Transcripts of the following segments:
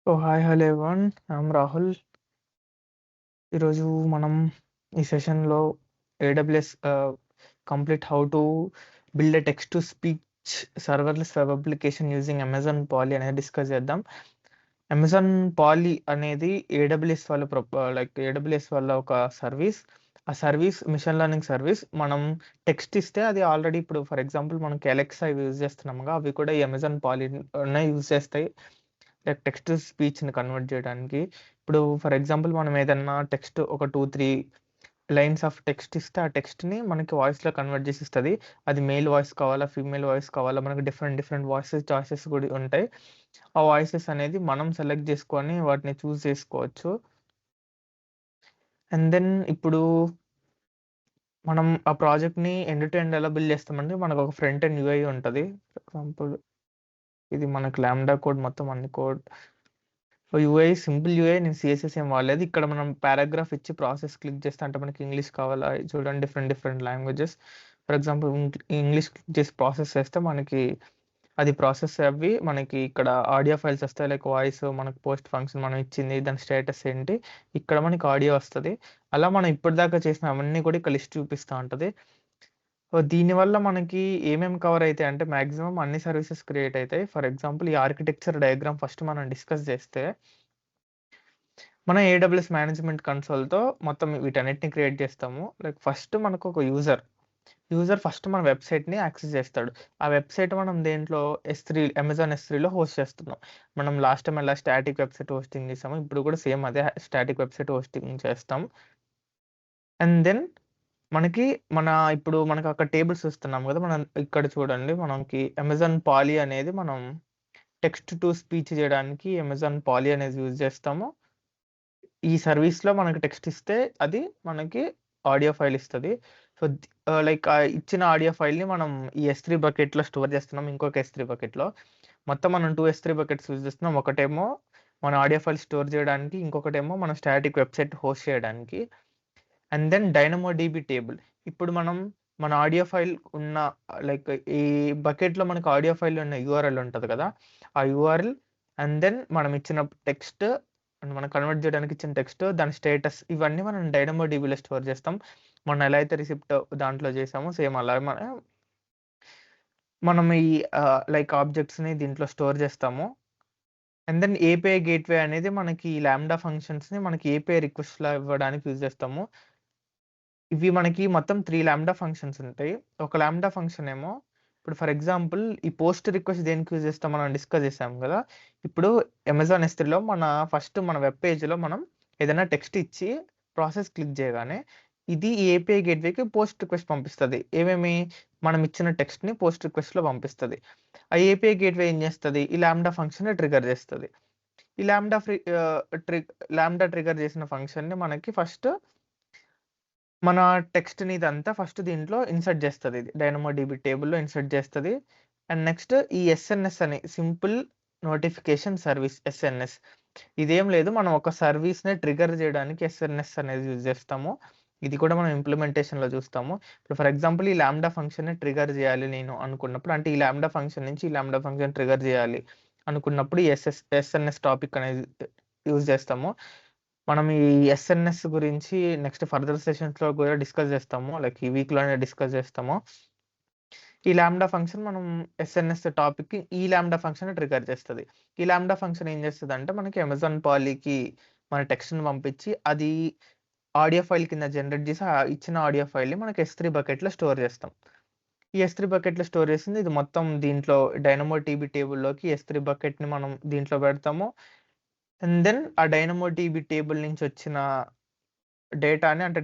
Oh hi hello everyone I'm Rahul. ఈరోజు మనం ఈ సెషన్లో AWS complete how to build a text to speech serverless web application using Amazon Polly అనేది discuss చేద్దాం. Amazon Polly అనేది AWS వాళ్ళ ఒక సర్వీస్. ఆ సర్వీస్ మిషన్ లెర్నింగ్ సర్వీస్. మనం టెక్స్ట్ ఇస్తే అది ఆల్రెడీ ఇప్పుడు ఫర్ ఎగ్జాంపుల్ మనకి అలెక్సా ఇవి యూజ్ చేస్తున్నాముగా, అవి కూడా ఈ అమెజాన్ పాలీనే యూజ్ చేస్తాయి లైక్ టెక్స్ట్ టు స్పీచ్ని కన్వర్ట్ చేయడానికి. ఇప్పుడు ఫర్ ఎగ్జాంపుల్ మనం ఏదన్నా టెక్స్ట్ ఒక 2-3 లైన్స్ ఆఫ్ టెక్స్ట్ ఇస్తే ఆ టెక్స్ట్ని మనకి వాయిస్లో కన్వర్ట్ చేసి ఇస్తుంది. అది మేల్ వాయిస్ కావాలా ఫీమేల్ వాయిస్ కావాలా, మనకి డిఫరెంట్ డిఫరెంట్ వాయిసెస్ చాయిసెస్ కూడా ఉంటాయి. ఆ వాయిసెస్ అనేది మనం సెలెక్ట్ చేసుకొని వాటిని చూస్ చేసుకోవచ్చు. అండ్ దెన్ ఇప్పుడు మనం ఆ ప్రాజెక్ట్ని ఎండ్ టు ఎండ్ ఎలా బిల్డ్ చేస్తామంటే మనకు ఒక ఫ్రంట్ అండ్ యూఐ ఉంటుంది. ఫర్ ఎగ్జాంపుల్ ఇది మనకి లాంబ్డా కోడ్, మొత్తం అన్ని కోడ్. యూఐ సింపుల్ యూఐ, నేను సిఎస్ఎస్ ఏం వాడలేదు. ఇక్కడ మనం పారాగ్రాఫ్ ఇచ్చి ప్రాసెస్ క్లిక్ చేస్తే అంటే మనకి ఇంగ్లీష్ కావాలా చూడండి, different different languages. For example English click చేసి ప్రాసెస్ చేస్తే మనకి అది ప్రాసెస్ అవి మనకి ఇక్కడ ఆడియో ఫైల్స్ వస్తాయి. లైక్ వాయిస్, మనకి పోస్ట్ ఫంక్షన్ మనం ఇచ్చింది, దాని స్టేటస్ ఏంటి, ఇక్కడ మనకి ఆడియో వస్తుంది. అలా మనం ఇప్పటిదాకా చేసిన అవన్నీ కూడా ఇక్కడ లిస్ట్ చూపిస్తూ ఉంటుంది. దీనివల్ల మనకి ఏమేమి కవర్ అవుతాయి అంటే మాక్సిమం అన్ని సర్వీసెస్ క్రియేట్ అవుతాయి. ఫర్ ఎగ్జాంపుల్ ఈ ఆర్కిటెక్చర్ డయాగ్రామ్ ఫస్ట్ మనం డిస్కస్ చేస్తే మనం ఏడబ్ల్యూఎస్ మేనేజ్మెంట్ కన్సోల్తో మొత్తం వీటన్నిటిని క్రియేట్ చేస్తాము. లైక్ ఫస్ట్ మనకు ఒక యూజర్ ఫస్ట్ మన వెబ్సైట్ని యాక్సెస్ చేస్తాడు. ఆ వెబ్సైట్ మనం దేంట్లో అమెజాన్ S3లో హోస్ట్ చేస్తున్నాం. మనం లాస్ట్ టైం ఎలా స్టాటిక్ వెబ్సైట్ హోస్టింగ్ చేసాము, ఇప్పుడు కూడా సేమ్ అదే స్టాటిక్ వెబ్సైట్ హోస్టింగ్ చేస్తాం. అండ్ దెన్ మనకి ఇప్పుడు మనకు అక్కడ టేబుల్స్ ఇస్తున్నాం కదా, మనం ఇక్కడ చూడండి మనకి అమెజాన్ పాలీ అనేది మనం టెక్స్ట్ టు స్పీచ్ చేయడానికి అమెజాన్ పాలీ అనేది యూజ్ చేస్తాము. ఈ సర్వీస్లో మనకి టెక్స్ట్ ఇస్తే అది మనకి ఆడియో ఫైల్ ఇస్తుంది. సో లైక్ ఇచ్చిన ఆడియో ఫైల్ని మనం ఈ S3 బకెట్లో స్టోర్ చేస్తున్నాం, ఇంకొక S3 బకెట్లో. మొత్తం మనం 2 S3 బకెట్స్ యూజ్ చేస్తున్నాం. ఒకటేమో మన ఆడియో ఫైల్ స్టోర్ చేయడానికి, ఇంకొకటేమో మన స్టాటిక్ వెబ్సైట్ హోస్ట్ చేయడానికి. And then DynamoDB table. ఇప్పుడు మనం మన ఆడియో ఫైల్ ఉన్న లైక్ ఈ బకెట్లో మనకు ఆడియో ఫైల్ ఉన్న యూఆర్ఎల్ ఉంటుంది కదా, ఆ యూఆర్ఎల్ అండ్ దెన్ మనం ఇచ్చిన టెక్స్ట్, మనం కన్వర్ట్ చేయడానికి ఇచ్చిన టెక్స్ట్, దాని స్టేటస్, ఇవన్నీ మనం డైనమోడిబిలో స్టోర్ చేస్తాం. మనం ఎలా అయితే రిసిప్ట్ దాంట్లో చేసామో సేమ్ అలా మనం ఈ లైక్ ఆబ్జెక్ట్స్ని దీంట్లో స్టోర్ చేస్తాము. అండ్ దెన్ ఏపీఐ గేట్వే అనేది మనకి ఈ లాంబ్డా ఫంక్షన్స్ని మనకి ఏపీఐ రిక్వెస్ట్లా ఇవ్వడానికి యూజ్ చేస్తాము. ఇవి మనకి మొత్తం 3 లాంబ్డా ఫంక్షన్స్ ఉంటాయి. ఒక లాంబ్డా ఫంక్షన్ ఏమో ఇప్పుడు ఫర్ ఎగ్జాంపుల్ ఈ పోస్ట్ రిక్వెస్ట్ దేనికి యూజ్ చేస్తాం మనం డిస్కస్ చేసాం కదా. ఇప్పుడు అమెజాన్ S3లో ఫస్ట్ మన వెబ్ పేజ్లో మనం ఏదైనా టెక్స్ట్ ఇచ్చి ప్రాసెస్ క్లిక్ చేయగానే ఇది ఈ ఏపీఐ గేట్వేకి పోస్ట్ రిక్వెస్ట్ పంపిస్తుంది. ఏమేమి మనం ఇచ్చిన టెక్స్ట్ని పోస్ట్ రిక్వెస్ట్లో పంపిస్తుంది. ఆ ఏపీఐ గేట్వే ఏం చేస్తుంది, ఈ లాంబ్డా ఫంక్షన్ ట్రిగర్ చేస్తుంది. ఈ లాంబ్డా ట్రిగర్ చేసిన ఫంక్షన్ని మనకి ఫస్ట్ మన టెక్స్ట్‌ని ఇదంతా ఫస్ట్ దీంట్లో ఇన్సర్ట్ చేస్తది. ఇది డైనమోడిబి టేబుల్‌లో ఇన్సర్ట్ చేస్తది. అండ్ నెక్స్ట్ ఈ ఎస్ఎన్ఎస్ అని సింపుల్ నోటిఫికేషన్ సర్వీస్ ఎస్ఎన్ఎస్. ఇదేం లేదు, మనం ఒక సర్వీస్‌ని ట్రిగ్గర్ చేయడానికి ఎస్ఎన్ఎస్ అనేది యూజ్ చేస్తాము. ఇది కూడా మనం ఇంప్లిమెంటేషన్‌లో చూస్తాము. ఇప్పుడు ఫర్ ఎగ్జాంపుల్ ఈ లాంబ్డా ఫంక్షన్‌ని ట్రిగ్గర్ చేయాలి నేను అనుకున్నప్పుడు, అంటే ఈ లాంబ్డా ఫంక్షన్ నుంచి ఈ లాంబ్డా ఫంక్షన్ ట్రిగ్గర్ చేయాలి అనుకున్నప్పుడు ఈ ఎస్ఎన్ఎస్ టాపిక్ అనేది యూజ్ చేస్తాము. మనం ఈ ఎస్ఎన్ఎస్ గురించి నెక్స్ట్ ఫర్దర్ సెషన్స్‌లో కూడా డిస్కస్ చేస్తాము. లైక్ ఈ వీక్‌లోనే డిస్కస్ చేస్తాము. ఈ లాంబ్డా ఫంక్షన్ మనం ఎస్ఎన్ఎస్ టాపిక్‌కి ఈ లాంబ్డా ఫంక్షన్ ట్రిగ్గర్ చేస్తది. ఈ లాంబ్డా ఫంక్షన్ ఏం చేస్తదంటే మనకి అమెజాన్ పాలీకి మన టెక్స్ట్‌ని పంపించి అది ఆడియో ఫైల్ కింద జనరేట్ చేసి ఆ ఇచ్చిన ఆడియో ఫైల్‌ని మనకి S3 బకెట్‌లో స్టోర్ చేస్తాం. ఈ S3 బకెట్‌లో స్టోర్ చేసింది ఇది మొత్తం దీంట్లో డైనమోడిబి టేబుల్‌లోకి S3 బకెట్‌ని మనం దీంట్లో పెడతాము. అండ్ దెన్ ఆ డైనమోడిబి టేబుల్ నుంచి వచ్చిన డేటాని, అంటే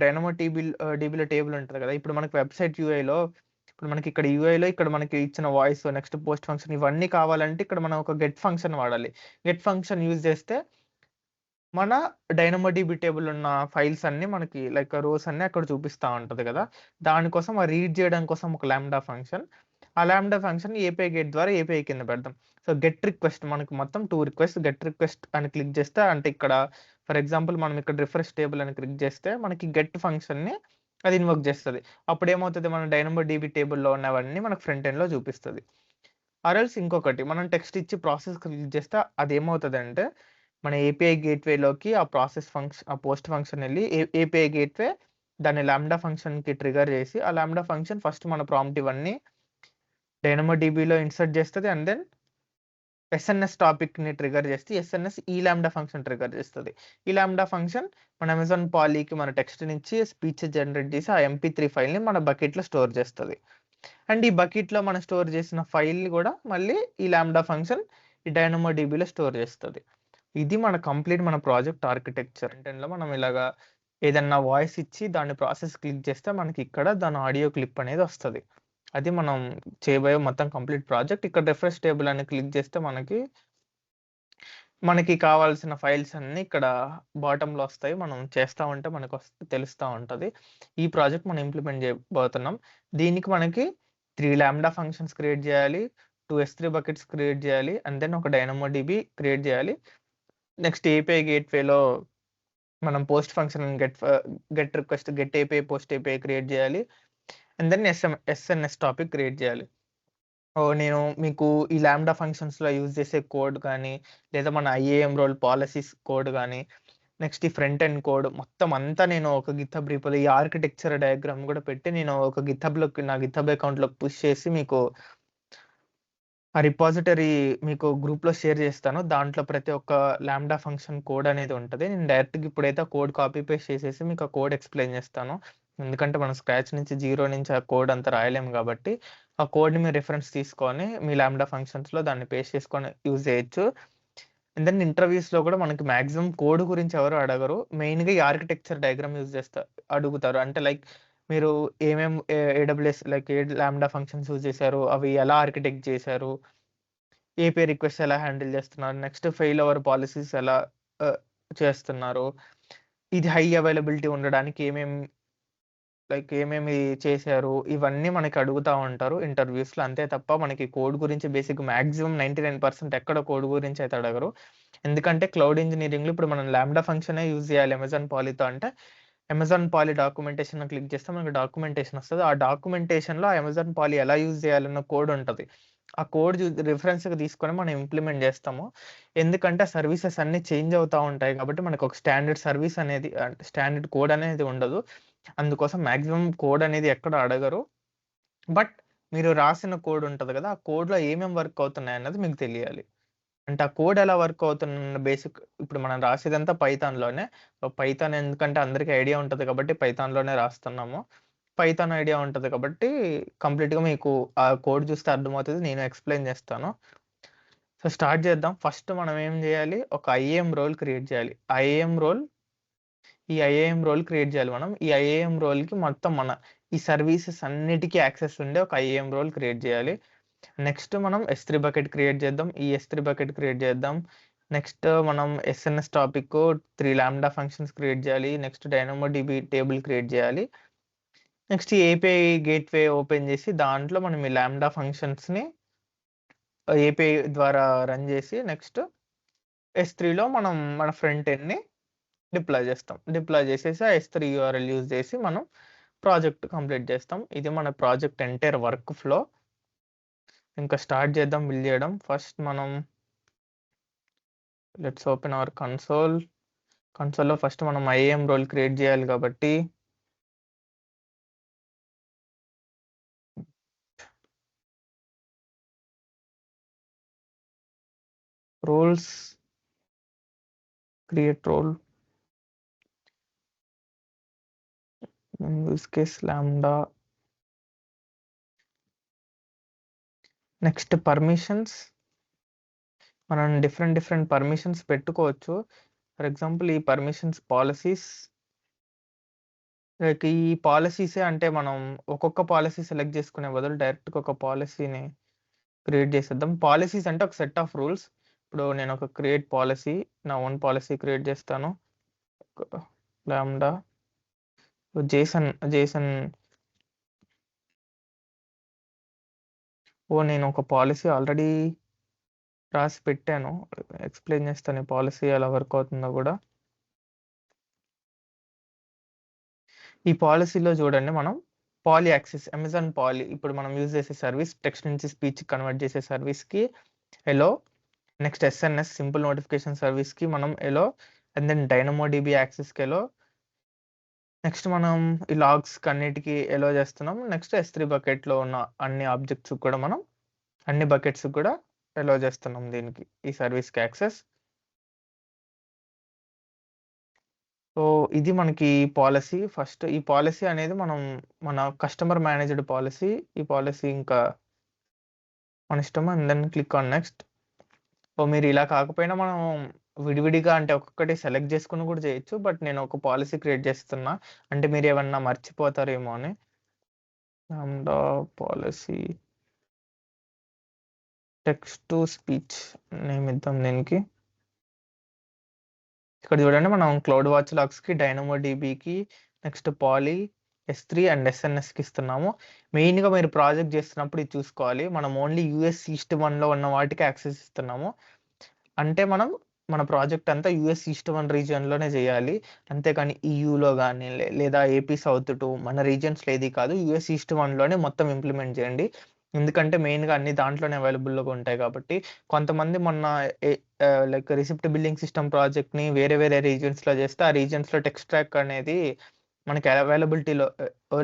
డీబీలో టేబుల్ ఉంటది కదా. ఇప్పుడు మనకి వెబ్‌సైట్ యూఐలో ఇప్పుడు మనకి ఇక్కడ యూఐలో ఇక్కడ మనకి ఇచ్చిన వాయిస్, నెక్స్ట్ పోస్ట్ ఫంక్షన్ ఇవన్నీ కావాలంటే ఇక్కడ మనం ఒక గెట్ ఫంక్షన్ వాడాలి. గెట్ ఫంక్షన్ యూజ్ చేస్తే మన డైనమోడిబి టేబుల్ ఉన్న ఫైల్స్ అన్నీ మనకి లైక్ రోస్ అన్నీ అక్కడ చూపిస్తా ఉంటది కదా. దానికోసం రీడ్ చేయడం కోసం ఒక లాంబ్డా ఫంక్షన్. ఆ లాంబ్డా ఫంక్షన్ ఏపీఐ గేట్ ద్వారా ఏపీఐ కింద పెడతాం. సో గెట్ రిక్వెస్ట్ మనకు మొత్తం 2 రిక్వెస్ట్. గెట్ రిక్వెస్ట్ అని క్లిక్ చేస్తే అంటే ఇక్కడ ఫర్ ఎగ్జాంపుల్ మనం ఇక్కడ రిఫ్రెష్ టేబుల్ అని క్లిక్ చేస్తే మనకి గెట్ ఫంక్షన్‌ని అది ఇన్వోక్ చేస్తది. అప్పుడు ఏమవుతది, మన డైనమోడిబి టేబుల్‌లో ఉన్నవన్నీ మనకు ఫ్రంట్ ఎండ్‌లో చూపిస్తది. ఆర్ ఎల్స్ ఇంకొకటి మనం టెక్స్ట్ ఇచ్చి ప్రాసెస్ క్లిక్ చేస్తే అదేమవుతదంటే మన ఏపీఐ గేట్వేలోకి ఆ పోస్ట్ ఫంక్షన్ వెళ్ళి ఏపీఐ గేట్వే దాన్ని లాంబ్డా ఫంక్షన్కి ట్రిగర్ చేసి ఆ లాంబ్డా ఫంక్షన్ ఫస్ట్ మన ప్రాంప్ట్ ఇవన్నీ డైనమోడిబిలో ఇన్సర్ట్ చేస్తుంది. అండ్ దెన్ ఎస్ఎన్ఎస్ టాపిక్ని ట్రిగర్ చేస్తే ఎస్ఎన్ఎస్ ఈ లాంబ్డా ఫంక్షన్ ట్రిగర్ చేస్తుంది. ఈ లాంబ్డా ఫంక్షన్ మన అమెజాన్ పాలీకి మన టెక్స్ట్ నుంచి స్పీచ్ జనరేట్ చేసి ఆ MP3 ఫైల్ని మన బకెట్లో స్టోర్ చేస్తుంది. అండ్ ఈ బకెట్లో మనం స్టోర్ చేసిన ఫైల్ని కూడా మళ్ళీ ఈ లాంబ్డా ఫంక్షన్ ఈ డైనమోడిబిలో స్టోర్ చేస్తుంది. ఇది మన ప్రాజెక్ట్ ఆర్కిటెక్చర్. లో మనం ఇలాగా ఏదన్నా వాయిస్ ఇచ్చి దాన్ని ప్రాసెస్ క్లిక్ చేస్తే మనకి ఇక్కడ దాని ఆడియో క్లిప్ అనేది వస్తుంది. అది మనం చేయబోయే మొత్తం కంప్లీట్ ప్రాజెక్ట్. ఇక్కడ రిఫ్రెష్ టేబుల్ అని క్లిక్ చేస్తే మనకి కావాల్సిన ఫైల్స్ అన్నీ ఇక్కడ బాటంలో వస్తాయి. మనం చేస్తూ ఉంటే మనకు తెలుస్తూ ఉంటుంది. ఈ ప్రాజెక్ట్ మనం ఇంప్లిమెంట్ చేయబోతున్నాం. దీనికి మనకి 3 లాంబ్డా ఫంక్షన్స్ క్రియేట్ చేయాలి, 2 S3 బకెట్స్ క్రియేట్ చేయాలి, అండ్ దెన్ ఒక డైనమోడిబి క్రియేట్ చేయాలి. నెక్స్ట్ ఏపీఐ గేట్వేలో మనం post function get request get API post API create చేయాలి. And then SNS topic create చేయాలి. నేను మీకు ఈ లాంబ్డా ఫంక్షన్స్లో యూజ్ చేసే కోడ్ కానీ లేదా మన IAM రోల్ పాలసీస్ కోడ్ కానీ నెక్స్ట్ ఈ ఫ్రంట్ ఎండ్ కోడ్ మొత్తం అంతా నేను ఒక గిథబ్ రిపోలో ఈ ఆర్కిటెక్చర్ డయాగ్రామ్ కూడా పెట్టి నేను ఒక నా గిథబ్ అకౌంట్లోకి పుష్ చేసి మీకు ఆ రిపాజిటరీ మీకు గ్రూప్లో షేర్ చేస్తాను. దాంట్లో ప్రతి ఒక్క లాంబ్డా ఫంక్షన్ కోడ్ అనేది ఉంటుంది. నేను డైరెక్ట్గా ఇప్పుడైతే కోడ్ కాపీ పేస్ట్ చేసేసి మీకు ఆ కోడ్ ఎక్స్ప్లెయిన్ చేస్తాను. ఎందుకంటే మనం స్క్రాచ్ నుంచి 0 నుంచి ఆ కోడ్ అంతా రాయలేము కాబట్టి ఆ కోడ్ని మీరు రిఫరెన్స్ తీసుకొని మీ లాంబ్డా ఫంక్షన్స్లో దాన్ని పేస్ట్ చేసుకొని యూజ్ చేయొచ్చు. అండ్ దెన్ ఇంటర్వ్యూస్లో కూడా మనకి మాక్సిమం కోడ్ గురించి ఎవరు అడగరు. మెయిన్గా ఈ ఆర్కిటెక్చర్ డయాగ్రామ్ యూజ్ అడుగుతారు. అంటే లైక్ మీరు AWS లైక్ ఏ లాంబ్డా ఫంక్షన్స్ యూజ్ చేశారు, అవి ఎలా ఆర్కిటెక్ట్ చేశారు, ఏపీఐ రిక్వెస్ట్ ఎలా హ్యాండిల్ చేస్తున్నారు, నెక్స్ట్ ఫెయిల్ ఓవర్ పాలసీస్ ఎలా చేస్తున్నారు, ఇది హై అవైలబిలిటీ ఉండడానికి ఏమేమి చేశారు, ఇవన్నీ మనకి అడుగుతూ ఉంటారు ఇంటర్వ్యూస్లో. అంతే తప్ప మనకి కోడ్ గురించి బేసిక్ మాక్సిమం 99% ఎక్కడ కోడ్ గురించి అయితే అడగరు. ఎందుకంటే క్లౌడ్ ఇంజనీరింగ్లో ఇప్పుడు మనం లాంబ్డా ఫంక్షనే యూజ్ చేయాలి అమెజాన్ పాలీతో అంటే అమెజాన్ పాలీ డాక్యుమెంటేషన్ క్లిక్ చేస్తే మనకి డాక్యుమెంటేషన్ వస్తుంది. ఆ డాక్యుమెంటేషన్లో అమెజాన్ పాలీ ఎలా యూజ్ చేయాలన్న కోడ్ ఉంటుంది. ఆ కోడ్ రిఫరెన్స్గా తీసుకొని మనం ఇంప్లిమెంట్ చేస్తాము. ఎందుకంటే సర్వీసెస్ అన్నీ చేంజ్ అవుతూ ఉంటాయి కాబట్టి మనకు ఒక స్టాండర్డ్ సర్వీస్ అనేది స్టాండర్డ్ కోడ్ అనేది ఉండదు. అందుకోసం మాక్సిమం కోడ్ అనేది ఎక్కడ అడగరు. బట్ మీరు రాసిన కోడ్ ఉంటుంది కదా, ఆ కోడ్లో ఏమేమి వర్క్ అవుతున్నాయి అన్నది మీకు తెలియాలి. అంటే ఆ కోడ్ ఎలా వర్క్ అవుతున్న బేసిక్ ఇప్పుడు మనం రాసేదంతా పైథాన్‌లోనే. పైథాన్ ఎందుకంటే అందరికీ ఐడియా ఉంటది కాబట్టి పైథాన్‌లోనే రాస్తున్నాము. పైథాన్ ఐడియా ఉంటది కాబట్టి కంప్లీట్‌గా మీకు ఆ కోడ్ చూస్తే అర్థమవుతది. నేను ఎక్స్‌ప్లెయిన్ చేస్తాను. సో స్టార్ట్ చేద్దాం. ఫస్ట్ మనం ఏం చేయాలి, ఒక IAM రోల్ క్రియేట్ చేయాలి. ఈ IAM రోల్ క్రియేట్ చేయాలి మనం. ఈ IAM రోల్‌కి మొత్తం ఈ సర్వీసెస్ అన్నిటికీ యాక్సెస్ ఉండే ఒక IAM రోల్ క్రియేట్ చేయాలి. నెక్స్ట్ మనం S3 బకెట్ క్రియేట్ చేద్దాం. ఈ S3 బకెట్ క్రియేట్ చేద్దాం. నెక్స్ట్ మనం SNS topic 3 lambda functions create చేయాలి. నెక్స్ట్ డైనమోడిబి టేబుల్ క్రియేట్ చేయాలి. నెక్స్ట్ ఈ ఏపీఐ గేట్వే ఓపెన్ చేసి దాంట్లో మనం ఈ లాంబ్డా ఫంక్షన్స్ని ఏపీఐ ద్వారా రన్ చేసి నెక్స్ట్ S3లో మనం మన ఫ్రంట్ ఎండ్ని డిప్లాయ్ చేస్తాం. డిప్లాయ్ చేసేసి ఆ S3 URL యూజ్ చేసి మనం ప్రాజెక్ట్ కంప్లీట్ చేస్తాం. ఇది మన ప్రాజెక్ట్ ఎంటైర్ వర్క్ ఫ్లో. ఇంకా స్టార్ట్ చేద్దాం బిల్డ్ చేయడం. ఫస్ట్ మనం లెట్స్ ఓపెన్ అవర్ కన్సోల్లో ఫస్ట్ మనం IAM రోల్ క్రియేట్ చేయాలి కాబట్టి roles create role use case lambda. Next permissions మనం డిఫరెంట్ పర్మిషన్స్ పెట్టుకోవచ్చు. ఫర్ ఎగ్జాంపుల్ ఈ పర్మిషన్స్ పాలసీస్ లైక్ ఈ పాలసీసే అంటే మనం ఒక్కొక్క పాలసీ సెలెక్ట్ చేసుకునే బదులు డైరెక్ట్గా ఒక పాలసీని క్రియేట్ చేసేద్దాం. పాలసీస్ అంటే ఒక సెట్ ఆఫ్ రూల్స్. ఇప్పుడు నేను ఒక క్రియేట్ పాలసీ నా ఓన్ పాలసీ క్రియేట్ చేస్తాను. లాంబ్డా జేసన్ నేను ఒక పాలసీ ఆల్రెడీ రాసి పెట్టాను. ఎక్స్ప్లెయిన్ చేస్తాను ఈ పాలసీ ఎలా వర్క్ అవుతుందో కూడా. ఈ పాలసీలో చూడండి మనం పాలీ యాక్సెస్ అమెజాన్ పాలీ ఇప్పుడు మనం యూజ్ చేసే సర్వీస్ టెక్స్ట్ నుంచి స్పీచ్ కన్వర్ట్ చేసే సర్వీస్కి hello next SNS simple notification సర్వీస్కి మనం ఎలో, అండ్ దెన్ డైనమోడిబి యాక్సెస్కి ఎలో. నెక్స్ట్ మనం ఈ లాగ్స్ అన్నిటికీ ఎలో చేస్తున్నాం. నెక్స్ట్ S3 బకెట్లో ఉన్న అన్ని ఆబ్జెక్ట్స్ కూడా మనం అన్ని బకెట్స్ కూడా ఎలో చేస్తున్నాం దీనికి, ఈ సర్వీస్కి యాక్సెస్. సో ఇది మనకి పాలసీ. ఫస్ట్ ఈ పాలసీ అనేది మన కస్టమర్ మేనేజ్డ్ పాలసీ. ఈ పాలసీ ఇంకా మన ఇష్టం. And then click on next. So మీరు ఇలా కాకపోయినా మనం విడివిడిగా అంటే ఒక్కొక్కటి సెలెక్ట్ చేసుకుని కూడా చేయొచ్చు. బట్ నేను ఒక పాలసీ క్రియేట్ చేస్తున్నా, అంటే మీరు ఏమన్నా మర్చిపోతారేమో అని. Lambda policy text to speech name ఇద్దాం దీనికి. ఇక్కడ చూడండి, మనం క్లౌడ్ వాచ్ లాగ్స్కి, డైనమోడిబికి, నెక్స్ట్ పాలీ, S3 అండ్ ఎస్ఎన్ఎస్కి ఇస్తున్నాము. మెయిన్గా మీరు ప్రాజెక్ట్ చేస్తున్నప్పుడు ఇది చూసుకోవాలి. మనం ఓన్లీ US East 1లో ఉన్న వాటికి యాక్సెస్ ఇస్తున్నాము. అంటే మన ప్రాజెక్ట్ అంతా US East 1 రీజియన్లోనే చేయాలి. అంతేకాని EUలో కానీ లేదా AP South 2 మన రీజియన్స్లో ఏది కాదు, US East 1లోనే మొత్తం ఇంప్లిమెంట్ చేయండి. ఎందుకంటే మెయిన్గా అన్ని దాంట్లోనే అవైలబుల్గా ఉంటాయి కాబట్టి. కొంతమంది మొన్న లైక్ రిసిప్ట్ బిల్లింగ్ సిస్టమ్ ప్రాజెక్ట్ని వేరే వేరే రీజియన్స్లో చేస్తే ఆ రీజియన్స్లో టెక్స్ట్ ట్రాక్ అనేది మనకి అవైలబిలిటీలో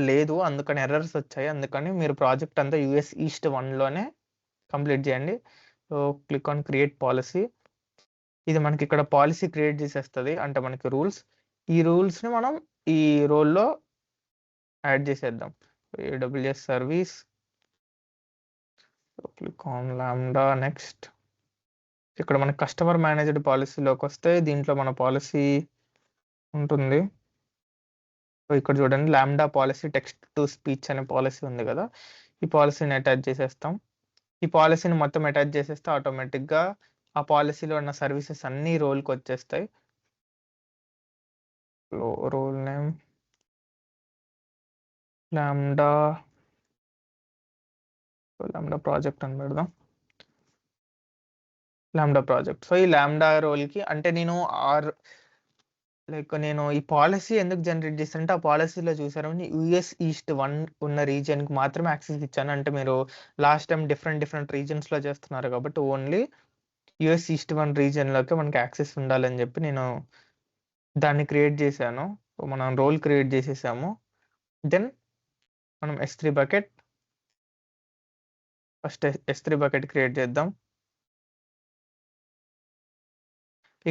లేదు, అందుకని ఎర్రర్స్ వచ్చాయి. అందుకని మీరు ప్రాజెక్ట్ అంతా US East 1లోనే కంప్లీట్ చేయండి. So click on create policy. ఇది మనకి ఇక్కడ పాలసీ క్రియేట్ చేసేస్తుంది, అంటే మనకి రూల్స్. ఈ రూల్స్ని మనం ఈ రోల్లో యాడ్ చేసేద్దాం. AWS service, click on lambda. Next ఇక్కడ మనకి కస్టమర్ మేనేజ్డ్ పాలసీలోకి వస్తే దీంట్లో మన పాలసీ ఉంటుంది. సో ఇక్కడ చూడండి, lambda policy text to speech అనే పాలసీ ఉంది కదా, ఈ పాలసీని అటాచ్ చేసేస్తాం. ఈ పాలసీని మొత్తం అటాచ్ చేసేస్తే ఆటోమేటిక్గా ఆ పాలసీలో ఉన్న సర్వీసెస్ అన్ని రోల్కి వచ్చేస్తాయి. రోల్ నేమ్ లాంబ్డా ప్రాజెక్ట్ అని పెడదాం, లాంబ్డా ప్రాజెక్ట్. సో ఈ లాంబ్డా రోల్కి అంటే నేను ఈ పాలసీ ఎందుకు జనరేట్ చేస్తానంటే, ఆ పాలసీలో చూసారు US East 1 ఉన్న రీజియన్కి మాత్రమే యాక్సెస్ ఇచ్చాను. అంటే మీరు లాస్ట్ టైం డిఫరెంట్ రీజియన్స్లో చేస్తున్నారు కాబట్టి ఓన్లీ US East 1 రీజియన్లోకి మనకి యాక్సెస్ ఉండాలని చెప్పి నేను దాన్ని క్రియేట్ చేశాను. మనం రోల్ క్రియేట్ చేసేసాము. దెన్ మనం S3 bucket, first S3 bucket create చేద్దాం.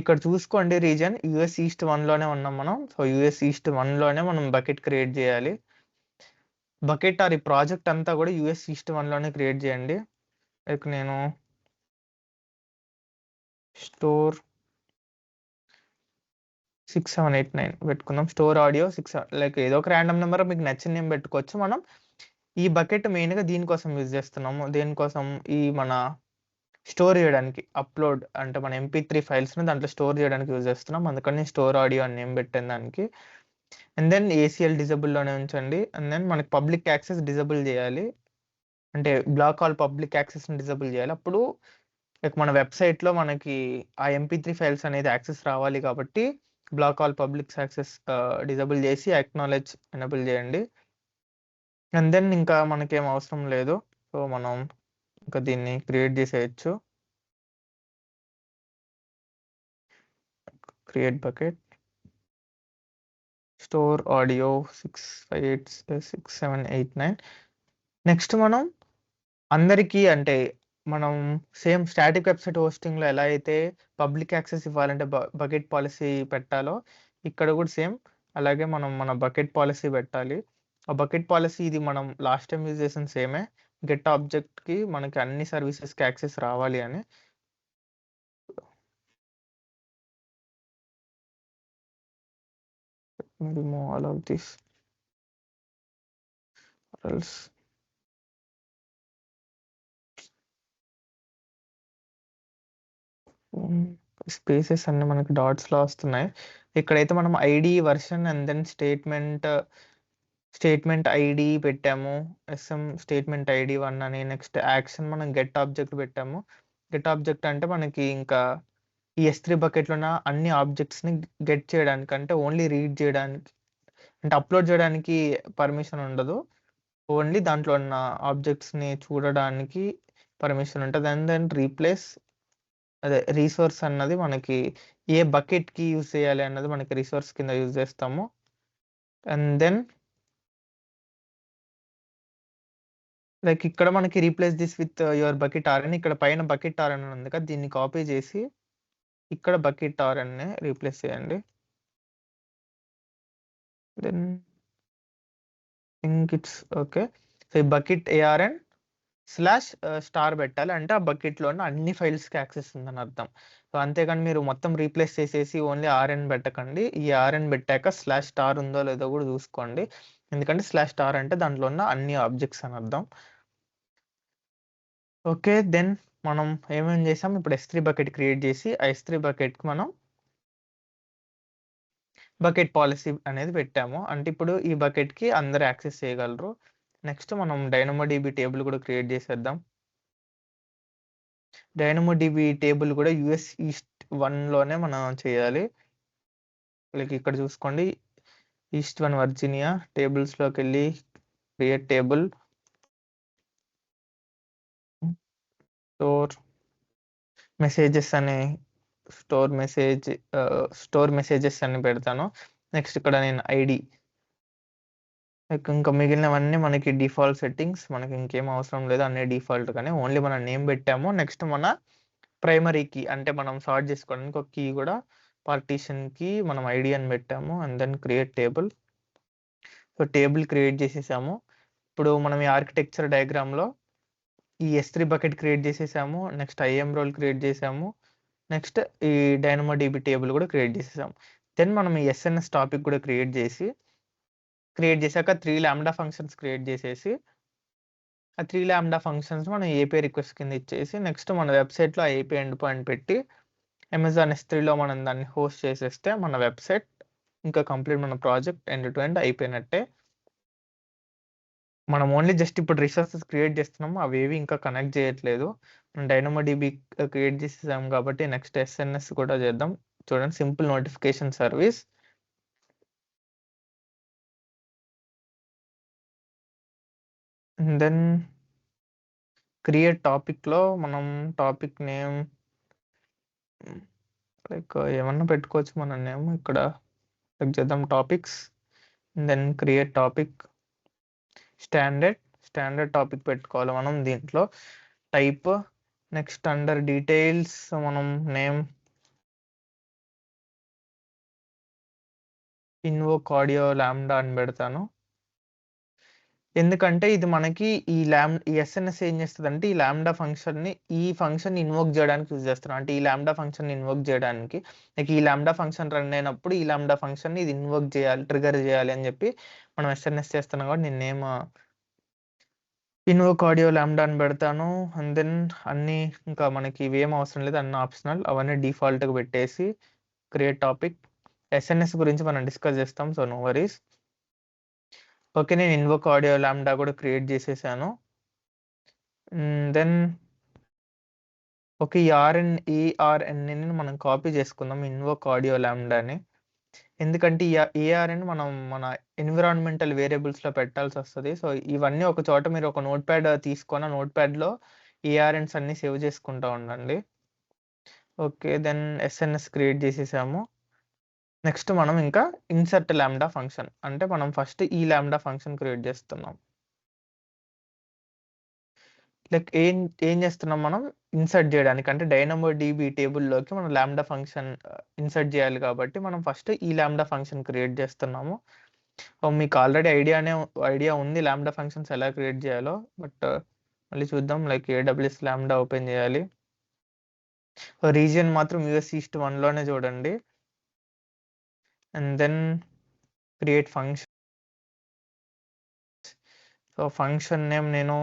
ఇక్కడ చూసుకోండి, రీజియన్ US East 1లోనే ఉన్నాం మనం. సో US East 1లోనే మనం బకెట్ క్రియేట్ చేయాలి. బకెట్ ఈ ప్రాజెక్ట్ అంతా కూడా US East 1లోనే క్రియేట్ చేయండి. లైక్ నేను స్టోర్ 6789 పెట్టుకుందాం. స్టోర్ ఆడియో 6, లైక్ ఏదో ఒక ర్యాండమ్ నెంబర్ మీకు నచ్చిన నేమ్ పెట్టుకోవచ్చు. మనం ఈ బకెట్ మెయిన్గా దీనికోసం యూజ్ చేస్తున్నాము. దేనికోసం? ఈ మన స్టోర్ చేయడానికి, అప్లోడ్ అంటే మన MP3 ఫైల్స్ని దాంట్లో స్టోర్ చేయడానికి యూజ్ చేస్తున్నాం. అందుకని స్టోర్ ఆడియో అని నేమ్ పెట్టాను దానికి. అండ్ దెన్ ACL డిజబుల్లోనే ఉంచండి. అండ్ దెన్ మనకి పబ్లిక్ యాక్సెస్ డిజబుల్ చేయాలి, అంటే బ్లాక్ ఆల్ పబ్లిక్ యాక్సెస్ని డిజబుల్ చేయాలి. అప్పుడు లైక్ మన వెబ్సైట్లో మనకి ఆ MP3 ఫైల్స్ అనేది యాక్సెస్ రావాలి కాబట్టి block all public access disable చేసి అక్నాలెడ్జ్ ఎనేబుల్ చేయండి. అండ్ దెన్ ఇంకా మనకేం అవసరం లేదు. సో మనం ఇంకా దీన్ని క్రియేట్ చేసేయచ్చు. Create bucket, store audio 6586789. Next మనం అందరికీ అంటే మనం సేమ్ స్టాటిక్ వెబ్సైట్ హోస్టింగ్లో ఎలా అయితే పబ్లిక్ యాక్సెస్ ఇవ్వాలంటే బకెట్ పాలసీ పెట్టాలో, ఇక్కడ కూడా సేమ్ అలాగే మనం మన బకెట్ పాలసీ పెట్టాలి. ఆ బకెట్ పాలసీ ఇది మనం లాస్ట్ టైం యూజ్ చేసిన సేమే, గెట్ ఆబ్జెక్ట్కి మనకి అన్ని సర్వీసెస్కి యాక్సెస్ రావాలి అని. remove all of this or else spaces అన్ని మనకి డాట్స్లో వస్తున్నాయి. ఇక్కడైతే మనం ID version and then statement ID పెట్టాము, SM స్టేట్మెంట్ ID 1 అని. నెక్స్ట్ యాక్షన్ మనం గెట్ ఆబ్జెక్ట్ పెట్టాము. గెట్ ఆబ్జెక్ట్ అంటే మనకి ఇంకా ఈ S3 బకెట్లో ఉన్న అన్ని ఆబ్జెక్ట్స్ని గెట్ చేయడానికి, అంటే ఓన్లీ రీడ్ చేయడానికి, అంటే అప్లోడ్ చేయడానికి పర్మిషన్ ఉండదు, ఓన్లీ దాంట్లో ఉన్న ఆబ్జెక్ట్స్ని చూడడానికి పర్మిషన్ ఉంటుంది. అండ్ దెన్ రీప్లేస్ అదే రిసోర్స్ అన్నది మనకి ఏ బకెట్‌కి యూజ్ చేయాలి అన్నది మనకి రిసోర్స్ కింద యూజ్ చేస్తాము. అండ్ దెన్ లైక్ ఇక్కడ మనకి replace this with your bucket R అని ఇక్కడ పైన బకెట్ ఆర్ అని ఉంది కదా! దీన్ని కాపీ చేసి ఇక్కడ బకెట్ ఆర్ అని రీప్లేస్ చేయండి. Then think it's okay. So, ఈ బకెట్ ఏఆర్ఎన్ స్లాష్ స్టార్ పెట్టాలి. అంటే ఆ బకెట్‌లో ఉన్న అన్ని ఫైల్స్‌కి యాక్సెస్ ఉందని అర్థం. సో, అంతేగాని మీరు మొత్తం రీప్లేస్ చేసేసి ఓన్లీ ఆర్ఎన్ పెట్టకండి. ఈ ఆర్ఎన్ పెట్టాక స్లాష్ స్టార్ ఉందో లేదో కూడా చూసుకోండి. ఎందుకంటే స్లాష్ స్టార్ అంటే దాంట్లో ఉన్న అన్ని ఆబ్జెక్ట్స్ అని అర్థం. ఓకే. దెన్ మనం ఏమేం చేసాం ఇప్పుడు S3 బకెట్ క్రియేట్ చేసి ఆ S3 బకెట్‌కి మనం బకెట్ పాలిసీ అనేది పెట్టాము. అంటే ఇప్పుడు ఈ బకెట్‌కి అందరూ యాక్సెస్ చేయగలరు. నెక్స్ట్ మనం డైనమోడిబి టేబుల్ కూడా క్రియేట్ చేసేద్దాం. డైనమోడిబి టేబుల్ కూడా యూఎస్ ఈస్ట్ 1లోనే మనం చేయాలి. లైక్ ఇక్కడ చూసుకోండి. ఈస్ట్ 1 వర్జీనియా టేబుల్స్‌లోకెళ్ళి క్రియేట్ టేబుల్. స్టోర్ మెసేజెస్ అని స్టోర్ మెసేజెస్ అని పెడతాను. నెక్స్ట్ ఇక్కడ నేను ఐడీ ఇంకా మిగిలినవన్నీ మనకి డిఫాల్ట్ సెట్టింగ్స్. మనకి ఇంకేం అవసరం లేదు. అన్నీ డిఫాల్ట్ గానే ఓన్లీ మనం నేమ్ పెట్టాము. నెక్స్ట్ మన ప్రైమరీ కీ అంటే మనం సార్ట్ చేసుకోవడానికి ఒక కీ కూడా పార్టీషన్‌కి మనం ఐడీ అని పెట్టాము. And then create table. So, table create చేసేసాము. ఇప్పుడు మనం ఈ ఆర్కిటెక్చర్ డయాగ్రామ్‌లో ఈ S3 బకెట్ క్రియేట్ చేసేసాము. నెక్స్ట్ ఐఎం రోల్ క్రియేట్ చేసాము. నెక్స్ట్ ఈ డైనమోడిబి టేబుల్ కూడా క్రియేట్ చేసేసాము. దెన్ మనం ఈ ఎస్ఎన్ఎస్ టాపిక్ కూడా క్రియేట్ చేశాక 3 లాంబ్డా ఫంక్షన్స్ క్రియేట్ చేసేసి ఆ 3 లాంబ్డా ఫంక్షన్స్ మనం ఏపీఐ రిక్వెస్ట్ కింద ఇచ్చేసి నెక్స్ట్ మన వెబ్‌సైట్‌లో ఆ ఏపీఐ ఎండ్ పాయింట్ పెట్టి అమెజాన్ S3లో మనం దాన్ని హోస్ట్ చేసేస్తే మన వెబ్‌సైట్ ఇంకా కంప్లీట్ మన ప్రాజెక్ట్ ఎండ్ టు ఎండ్ అయిపోయినట్టే. మనం ఓన్లీ జస్ట్ ఇప్పుడు రిసోర్సెస్ క్రియేట్ చేస్తున్నాము. అవేవి ఇంకా కనెక్ట్ చేయట్లేదు. మనం డైనమోడిబి క్రియేట్ చేసేసాం కాబట్టి నెక్స్ట్ ఎస్ఎన్ఎస్ కూడా చేద్దాం. చూడండి simple notification service. And then create టాపిక్‌లో మనం టాపిక్ నేమ్ లైక్ ఏమన్నా పెట్టుకోవచ్చు మన నేమ్ ఇక్కడ టైప్ చేద్దాం topics. Then create topic. Standard topic పెట్టుకోవాలి మనం దీంట్లో. టైప్ నెక్స్ట్ అండర్ డీటెయిల్స్ మనం నేమ్ ఇన్వోక్ ఆడియో లాంబ్డా అని పెడతాను. ఎందుకంటే ఇది మనకి ఈ ఎస్ఎన్ఎస్ ఏం చేస్తదంటే ఈ లాంబ్డా ఫంక్షన్‌ని ఈ ఫంక్షన్ ఇన్వోక్ చేయడానికి యూజ్ చేస్తున్నాం. అంటే ఈ లాంబ్డా ఫంక్షన్‌ని ఇన్వోక్ చేయడానికి లైక్ ఈ లాంబ్డా ఫంక్షన్ రన్ అయినప్పుడు ఈ లాంబ్డా ఫంక్షన్‌ని ఇది ఇన్వోక్ చేయాలి, ట్రిగ్గర్ చేయాలి అని చెప్పి మనం ఎస్ఎన్ఎస్ చేస్తున్నాం కాబట్టి నేను నేమ్ ఇన్వోక్ ఆడియో లాంబ్డా అని పెడతాను. అండ్ దెన్ అన్నీ ఇంకా మనకి ఇవేం అవసరం లేదు. అన్నీ ఆప్షనల్. అవన్నీ డిఫాల్ట్‌గా పెట్టేసి క్రియేట్ టాపిక్. ఎస్ఎన్ఎస్ గురించి మనం డిస్కస్ చేస్తాం. So, no worries. ఓకే. నేను ఇన్వోక్ ఆడియో లాంబ్డా కూడా క్రియేట్ చేసేసాను. Then okay. ఈ ఆర్ఎన్‌ని మనం కాపీ చేసుకుందాం ఇన్వోక్ ఆడియో లాంబ్డాని. ఎందుకంటే ఈ ఏఆర్‌ఎన్ మనం మన ఎన్విరాన్మెంటల్ వేరియబుల్స్‌లో పెట్టాల్సొస్తది. సో, ఇవన్నీ ఒక చోట మీరు ఒక నోట్‌ప్యాడ్ తీసుకొని ఆ నోట్‌ప్యాడ్‌లో ఏఆర్‌ఎన్స్ అన్నీ సేవ్ చేసుకుంటా ఉండండి. ఓకే. దెన్ ఎస్ఎన్ఎస్ క్రియేట్ చేసేసాము. నెక్స్ట్ మనం ఇంకా ఇన్సర్ట్ లాంబ్డా ఫంక్షన్. అంటే మనం ఫస్ట్ ఈ లాంబ్డా ఫంక్షన్ క్రియేట్ చేస్తున్నాం. లైక్ ఏం చేస్తున్నాం మనం ఇన్సర్ట్ చేయడానికి అంటే డైనమోడిబి టేబుల్‌లోకి మనం లాంబ్డా ఫంక్షన్ ఇన్సర్ట్ చేయాలి కాబట్టి మనం ఫస్ట్ ఈ లాంబ్డా ఫంక్షన్ క్రియేట్ చేస్తున్నాము. మీకు ఆల్రెడీ ఐడియా ఉంది లాంబ్డా ఫంక్షన్స్ ఎలా క్రియేట్ చేయాలో. బట్ మళ్ళీ చూద్దాం. లైక్ ఏడబ్ల్యూఎస్ లాంబ్డా ఓపెన్ చేయాలి. రీజియన్ మాత్రం యూఎస్ ఈస్ట్ 1లోనే చూడండి. And then create function. So, function name నేను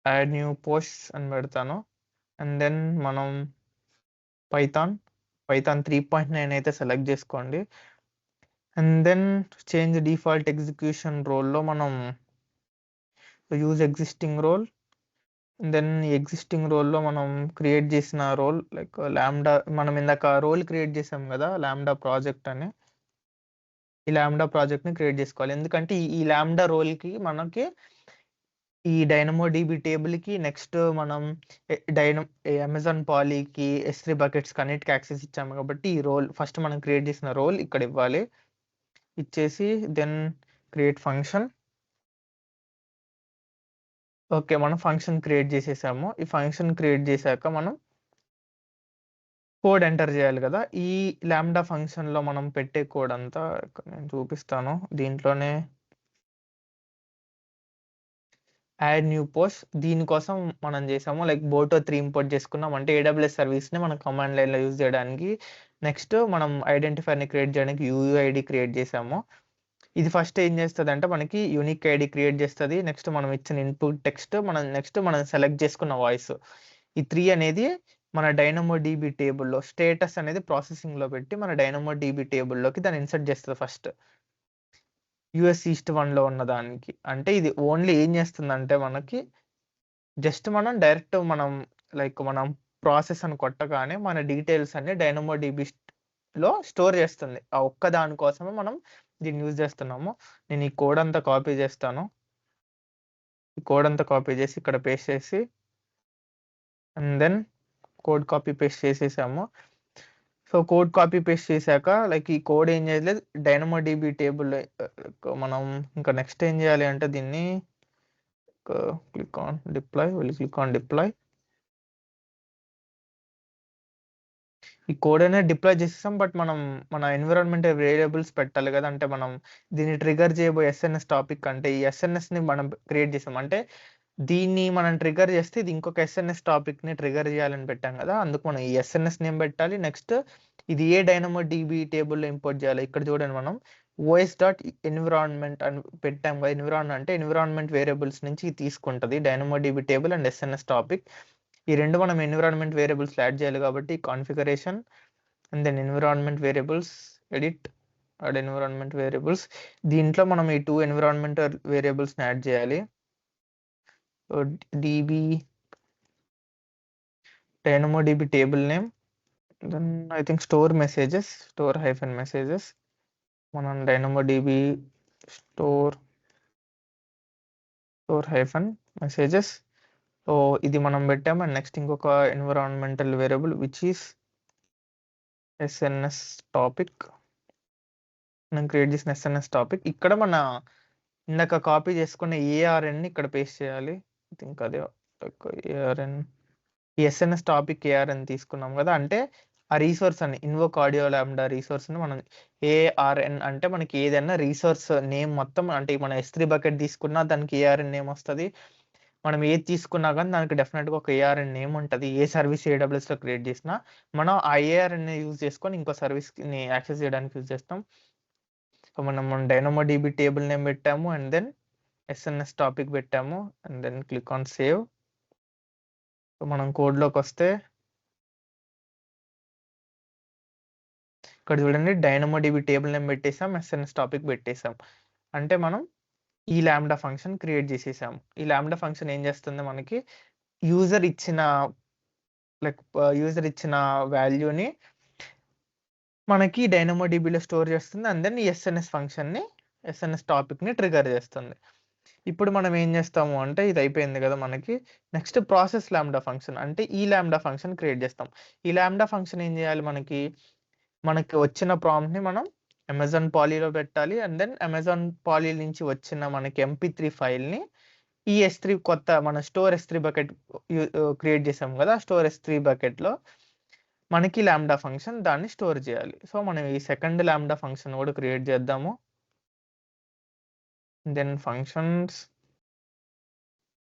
యాడ్ న్యూ పోస్ట్స్ అని పెడతాను. అండ్ దెన్ మనం పైథాన్ 3.9 అయితే సెలెక్ట్ చేసుకోండి. And then change default execution రోల్‌లో మనం use existing role. Then existing రోల్‌లో మనం క్రియేట్ చేసిన రోల్ లైక్ లాంబ్డా మనం ఇందాక రోల్ క్రియేట్ చేసాం కదా! లాంబ్డా ప్రాజెక్ట్ అని. ఈ లాంబ్డా ప్రాజెక్ట్‌ని క్రియేట్ చేసుకోవాలి. ఎందుకంటే ఈ లాంబ్డా రోల్‌కి మనకి ఈ డైనమోడిబి టేబుల్‌కి నెక్స్ట్ మనం అమెజాన్ పాలీకి S3 బకెట్స్ అన్నిటికి యాక్సెస్ ఇచ్చాము కాబట్టి ఈ రోల్ ఫస్ట్ మనం క్రియేట్ చేసిన రోల్ ఇక్కడ ఇవ్వాలి. ఇచ్చేసి దెన్ క్రియేట్ ఫంక్షన్. ఓకే. మనం ఫంక్షన్ క్రియేట్ చేసేసాము. ఈ ఫంక్షన్ క్రియేట్ చేశాక మనం కోడ్ ఎంటర్ చేయాలి కదా! ఈ లాంబ్డా ఫంక్షన్‌లో మనం పెట్టే కోడ్ అంతా ఇక్కడ నేను చూపిస్తాను. దీంట్లోనే యాడ్ న్యూ పోస్ట్ దీనికోసం మనం చేసాము. లైక్ బోటో 3 ఇంపోర్ట్ చేసుకున్నాం. అంటే AWS సర్వీస్‌ని మనం కమాండ్ లైన్‌లో యూజ్ చేయడానికి. నెక్స్ట్ మనం ఐడెంటిఫైయర్‌ని క్రియేట్ చేయడానికి యూఐడీ క్రియేట్ చేసాము. ఇది ఫస్ట్ ఏం చేస్తదంటే మనకి యూనిక్ ఐడీ క్రియేట్ చేస్తది. నెక్స్ట్ మనం ఇచ్చిన ఇన్‌పుట్ టెక్స్ట్ మనం సెలెక్ట్ చేసుకున్న వాయిస్. ఈ 3 అనేది మన డైనమోడిబి టేబుల్‌లో స్టేటస్ అనేది ప్రాసెసింగ్‌లో పెట్టి మన డైనమోడిబి టేబుల్‌లోకి దాన్ని ఇన్సర్ట్ చేస్తది ఫస్ట్. యూఎస్ ఈస్ట్ 1లో ఉన్న దానికి. అంటే ఇది ఓన్లీ ఏం చేస్తుందంటే మనకి జస్ట్ మనం లైక్ మనం ప్రాసెస్ అని కొట్టగానే మన డీటెయిల్స్ అన్ని డైనమోడిబిలో స్టోర్ చేస్తుంది. ఆ ఒక్క దాని కోసమే మనం దీన్ని యూజ్ చేస్తున్నాము. నేను ఈ కోడ్ అంతా కాపీ చేస్తాను. ఈ కోడ్ అంతా కాపీ చేసి ఇక్కడ పేస్ట్ చేసి and then code copy paste చేసేసాము. సో, కోడ్ కాపీ పేస్ట్ చేశాక లైక్ ఈ కోడ్ ఏం చేయలేదు డైనమోడిబి టేబుల్ మనం ఇంకా నెక్స్ట్ ఏం చేయాలి అంటే దీన్ని click on deploy. Click on deploy. ఈ కోడ్ అనేది డిప్లాయ్ చేసేసాం. బట్ మనం మన ఎన్విరాన్మెంట్ వేరియబుల్స్ పెట్టాలి కదా! అంటే మనం దీన్ని ట్రిగ్గర్ చేయబోయే ఎస్ఎన్ఎస్ టాపిక్ అంటే ఈ ఎస్ఎన్ఎస్‌ని మనం క్రియేట్ చేసాం. అంటే దీన్ని మనం ట్రిగ్గర్ చేస్తే ఇది ఇంకొక ఎస్ఎన్ఎస్ టాపిక్‌ని ట్రిగ్గర్ చేయాలని పెట్టాం కదా! అందుకు మనం ఈ ఎస్ఎన్ఎస్ నేమ్ పెట్టాలి. నెక్స్ట్ ఇది ఏ డైనమోడిబి టేబుల్‌లో ఇంపోర్ట్ చేయాలి. ఇక్కడ చూడండి మనం os.environment అని పెట్టాం కదా! అంటే ఎన్విరాన్మెంట్ వేరియబుల్స్ నుంచి ఇది తీసుకుంటది. DynamoDB table and SNS topic. ఈ 2 మనం ఎన్విరాన్మెంట్ వేరియబుల్స్‌లో యాడ్ చేయాలి కాబట్టి configuration and then environment variables edit add environment variables. దీంట్లో మనం ఈ 2 ఎన్విరాన్మెంట్ వేరియబుల్స్‌ని యాడ్ చేయాలి. So, DB DynamoDB table name then I think store messages మనం డైనమోడిబి స్టోర్ మెసేజెస్. సో, ఇది మనం పెట్టాము. అండ్ నెక్స్ట్ ఇంకొక environmental variable which is SNS topic. మనం క్రియేట్ చేసిన ఎస్ఎన్ఎస్ టాపిక్. ఇక్కడ మన ఇందాక కాపీ చేసుకున్న ఏఆర్ఎన్‌ని ఇక్కడ పేస్ట్ చేయాలి. ఐ థింక్ అదే ఏఆర్ఎన్. ఈ ఎస్ఎన్ఎస్ టాపిక్ ఏఆర్ఎన్ తీసుకున్నాం కదా! అంటే ఆ రిసోర్స్ అని ఇన్వోక్ ఆడియో లాంబ్డా రిసోర్స్‌ని మనం ఏఆర్ఎన్ అంటే మనకి ఏదైనా రిసోర్స్ నేమ్ మొత్తం అంటే మన S3 బకెట్ తీసుకున్నా దానికి ఏఆర్ఎన్ నేమ్ వస్తది. మనం ఏది తీసుకున్నా గానీ దానికి డెఫినిట్‌గా ఒక ఏఆర్ఎన్ నేమ్ ఉంటది. ఏ సర్వీస్ AWSలో క్రియేట్ చేసినా మనం ఆ ఏఆర్ఎన్‌ని యూజ్ చేసుకొని ఇంకో సర్వీస్‌ని యాక్సెస్ చేయడానికి యూజ్ చేస్తాం. సో, మనం డైనమోడిబి టేబుల్ నేమ్ పెట్టాము. అండ్ దెన్ ఎస్ఎన్ఎస్ టాపిక్ పెట్టాము. And then click on save. So, మనం కోడ్‌లోకొస్తే ఇక్కడ చూడండి డైనమోడిబి టేబుల్ నేమ్ పెట్టేసాం. ఎస్ఎన్ఎస్ టాపిక్ పెట్టేసాం. అంటే మనం ఈ లాంబ్డా ఫంక్షన్ క్రియేట్ చేసేసాం. ఈ లాంబ్డా ఫంక్షన్ ఏం చేస్తుంది మనకి యూజర్ ఇచ్చిన యూజర్ ఇచ్చిన వాల్యూని మనకి డైనమోడిబిలో స్టోర్ చేస్తుంది. అండ్ దెన్ ఈ ఎస్ఎన్ఎస్ టాపిక్‌ని ట్రిగ్గర్ చేస్తుంది. ఇప్పుడు మనం ఏం చేస్తాము అంటే ఇది అయిపోయింది కదా! మనకి నెక్స్ట్ ప్రాసెస్ లాంబ్డా ఫంక్షన్ అంటే ఈ లాంబ్డా ఫంక్షన్ క్రియేట్ చేస్తాం. ఈ లాంబ్డా ఫంక్షన్ ఏం చేయాలి మనకి వచ్చిన ప్రాంప్ట్‌ని మనం అమెజాన్ పాలీలో పెట్టాలి. అండ్ దెన్ అమెజాన్ పాలీ నుంచి వచ్చిన మనకి MP3 ఫైల్‌ని ఈ S3 కొత్త మన స్టోర్ S3 బకెట్ క్రియేట్ చేసాం కదా! స్టోర్ S3 బకెట్‌లో మనకి లాంబ్డా ఫంక్షన్ దాన్ని స్టోర్ చేయాలి. సో, మనం ఈ సెకండ్ లాంబ్డా ఫంక్షన్ కూడా క్రియేట్ చేద్దాము. Then functions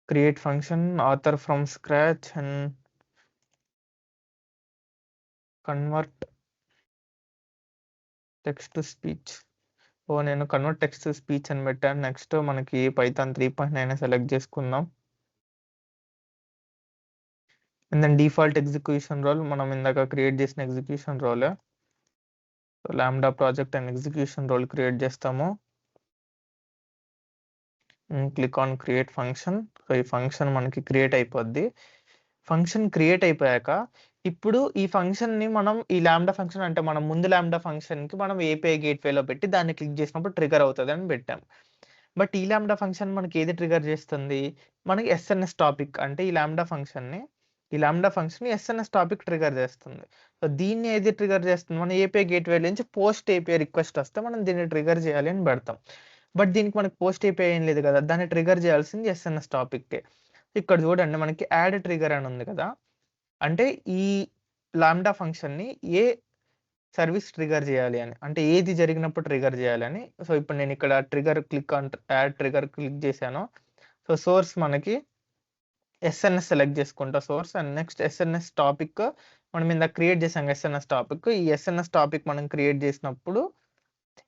create function author from scratch and convert text to speech. నేను కన్వర్ట్ టెక్స్ట్ టు స్పీచ్ అని పెట్టాను. నెక్స్ట్ మనకి పైథాన్ 3.9 సెలెక్ట్ చేసుకుందాం. And then default execution role మనం ఇందాక క్రియేట్ చేసిన ఎగ్జిక్యూషన్ రోలే. So, lambda project and execution role create చేస్తాము. Click on create function. So, ఈ ఫంక్షన్ మనకి క్రియేట్ అయిపోద్ది. ఫంక్షన్ క్రియేట్ అయిపోయాక ఇప్పుడు ఈ ఫంక్షన్‌ని మనం ఈ లాంబ్డా ఫంక్షన్ అంటే మనం ముందు లాంబ్డా ఫంక్షన్‌కి మనం ఏపీఐ గేట్‌వేలో పెట్టి దాన్ని క్లిక్ చేసినప్పుడు ట్రిగ్గర్ అవుతదని పెట్టాం. బట్ ఈ లాంబ్డా ఫంక్షన్ మనకి ఏది ట్రిగ్గర్ చేస్తుంది? మనకి ఎస్ఎన్ఎస్ టాపిక్ అంటే ఈ lambda function SNS topic trigger చేస్తుంది. సో దీన్ని ఏది ట్రిగ్గర్ చేస్తుంది? మన ఏపీఐ గేట్‌వే నుంచి పోస్ట్ ఏపీఐ రిక్వెస్ట్ వస్తే మనం దీన్ని ట్రిగ్గర్ చేయాలి అని పెడతాం. బట్ దీనికి మనకు పోస్ట్ ఏపీఐ ఏం లేదు కదా! దాన్ని ట్రిగ్గర్ చేయాల్సింది ఎస్ఎన్ఎస్ టాపిక్కే. ఇక్కడ చూడండి మనకి యాడ్ ట్రిగ్గర్ అని ఉంది కదా! అంటే ఈ లాంబ్డా ఫంక్షన్‌ని ఏ సర్వీస్ ట్రిగ్గర్ చేయాలి అని. అంటే ఏది జరిగినప్పుడు ట్రిగ్గర్ చేయాలని. సో ఇప్పుడు నేను ఇక్కడ యాడ్ ట్రిగ్గర్ క్లిక్ చేశాను. సో సోర్స్ మనకి ఎస్ఎన్ఎస్ సెలెక్ట్ చేసుకుంటా source and next SNS topic మనం ఇందాక క్రియేట్ చేసాం ఎస్ఎన్ఎస్ టాపిక్. ఈ ఎస్ఎన్ఎస్ టాపిక్ మనం క్రియేట్ చేసినప్పుడు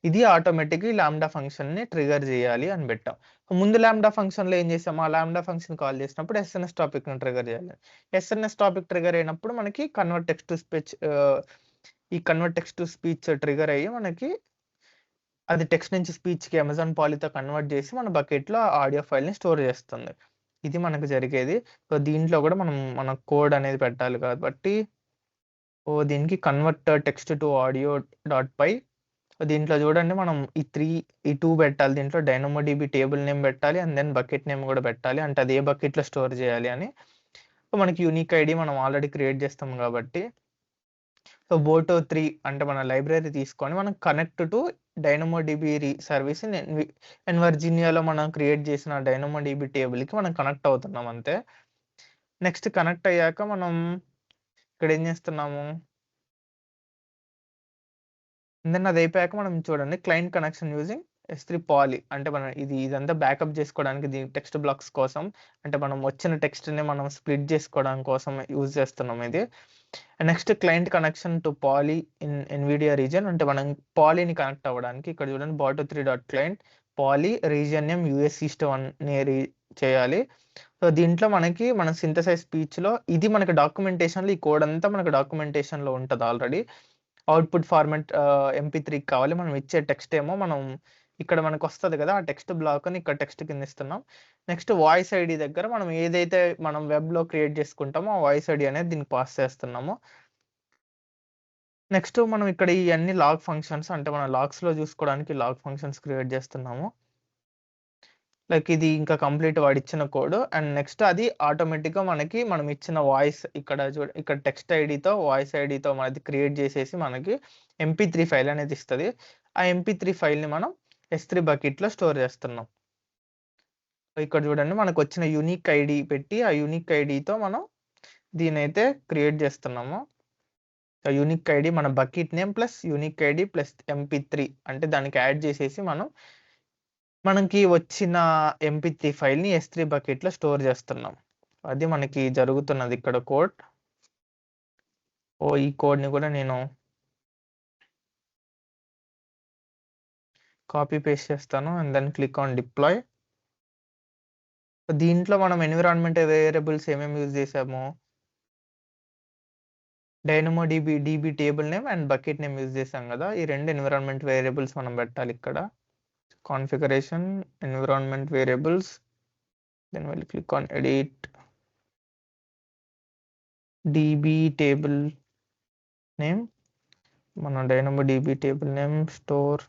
ఇది ఆటోమేటిక్‌గా ఈ లాంబ్డా ఫంక్షన్‌ని ట్రిగ్గర్ చేయాలి అని పెట్టాం. ముందు లాంబ్డా ఫంక్షన్‌లో ఏం చేసాము? ఆ లాంబ్డా ఫంక్షన్ కాల్ చేసినప్పుడు ఎస్ఎన్ఎస్ టాపిక్‌ని ట్రిగ్గర్ చేయాలి. ఎస్ఎన్ఎస్ టాపిక్ ట్రిగ్గర్ అయినప్పుడు మనకి ఈ convert text to speech trigger అయ్యి మనకి అది టెక్స్ట్ నుంచి స్పీచ్‌కి అమెజాన్ పాలీతో కన్వర్ట్ చేసి మన బకెట్‌లో ఆడియో ఫైల్‌ని స్టోర్ చేస్తుంది. ఇది మనకు జరిగేది. సో దీంట్లో కూడా మనం మన కోడ్ అనేది పెట్టాలి కాబట్టి దీనికి convert text to audio dot py దీంట్లో చూడండి మనం ఈ 2 పెట్టాలి. దీంట్లో డైనమోడిబి టేబుల్ నేమ్ పెట్టాలి. అండ్ దెన్ బకెట్ నేమ్ కూడా పెట్టాలి. అంటే అది ఏ బకెట్‌లో స్టోర్ చేయాలి అని. సో మనకి యూనిక్ ఐడి మనం ఆల్రెడీ క్రియేట్ చేస్తాం కాబట్టి సో బోటో 3 అంటే మన లైబ్రరీ తీసుకొని మనం కనెక్ట్ టు డైనమోడిబి సర్వీస్ వర్జీనియాలో మనం క్రియేట్ చేసిన డైనమోడిబి టేబుల్‌కి మనం కనెక్ట్ అవుతున్నాం అంతే. నెక్స్ట్ కనెక్ట్ అయ్యాక మనం ఇక్కడ ఏం చేస్తున్నాము? దెన్ అది అయిపోయాక మనం చూడండి client connection using S3 poly అంటే మనం ఇదంతా బ్యాకప్ చేసుకోవడానికి టెక్స్ట్ బ్లాక్స్ కోసం అంటే మనం వచ్చిన టెక్స్ట్‌ని మనం స్ప్లిట్ చేసుకోవడం కోసం యూజ్ చేస్తున్నాం ఇది. Next client connection to Polly in Nvidia region అంటే మనం పాలీని కనెక్ట్ అవ్వడానికి ఇక్కడ చూడండి boto3.client Polly region name US east 1 చేయాలి. సో దీంట్లో మనకి మన సింథసైజ్ స్పీచ్‌లో ఇది మనకి డాక్యుమెంటేషన్‌లో ఈ కోడ్ అంతా మనకి డాక్యుమెంటేషన్‌లో ఉంటది ఆల్రెడీ. అవుట్‌పుట్ ఫార్మాట్ MP3 కావాలి. మనం ఇచ్చే టెక్స్ట్ ఏమో మనం ఇక్కడ మనకొస్తది కదా! ఆ టెక్స్ట్ బ్లాక్‌ని ఇక్కడ టెక్స్ట్ కింద ఇస్తున్నాం. నెక్స్ట్ వాయిస్ ఐడీ దగ్గర మనం ఏదైతే మనం వెబ్‌లో క్రియేట్ చేసుకుంటామో ఆ వాయిస్ ఐడీ అనేది దీనికి పాస్ చేస్తున్నాము. నెక్స్ట్ మనం ఇక్కడ ఇయన్నీ లాగ్ ఫంక్షన్స్ అంటే మన లాగ్స్‌లో చూసుకోవడానికి లాగ్ ఫంక్షన్స్ క్రియేట్ చేస్తున్నాము. లైక్ ఇది ఇంకా కంప్లీట్ వాడిచ్చిన కోడ్ అండ్ నెక్స్ట్ అది ఆటోమేటిక్‌గా మనకి మనం ఇచ్చిన వాయిస్ ఇక్కడ టెక్స్ట్ ఐడీతో వాయిస్ ఐడీతో మనది క్రియేట్ చేసేసి మనకి MP3 ఫైల్ అనేది ఇస్తది. ఆ MP3 ఫైల్‌ని మనం S3 బకెట్‌లో స్టోర్ చేస్తున్నాం. ఇక్కడ చూడండి మనకొచ్చిన యూనిక్ ఐడీ పెట్టి ఆ యూనిక్ ఐడీతో మనం దీనైతే క్రియేట్ చేస్తున్నాము. యూనిక్ ఐడీ మన bucket name plus unique ID plus MP3 అంటే దానికి యాడ్ చేసేసి మనకి వచ్చిన MP3 ఫైల్‌ని S3 బకెట్‌లో స్టోర్ చేస్తున్నాం. అది మనకి జరుగుతున్నది ఇక్కడ కోడ్. ఈ కోడ్‌ని కూడా నేను కాపీ పేస్ట్ చేస్తాను and then click on deploy. దీంట్లో మనం ఎన్విరాన్మెంట్ వేరియబుల్స్ ఏమేమి యూజ్ చేసాము? DynamoDB table name and bucket name use చేసాం కదా! ఈ 2 ఎన్విరాన్మెంట్ వేరియబుల్స్ మనం పెట్టాలి ఇక్కడ. Configuration environment variables then we'll click on edit db table name మన DynamoDB table name store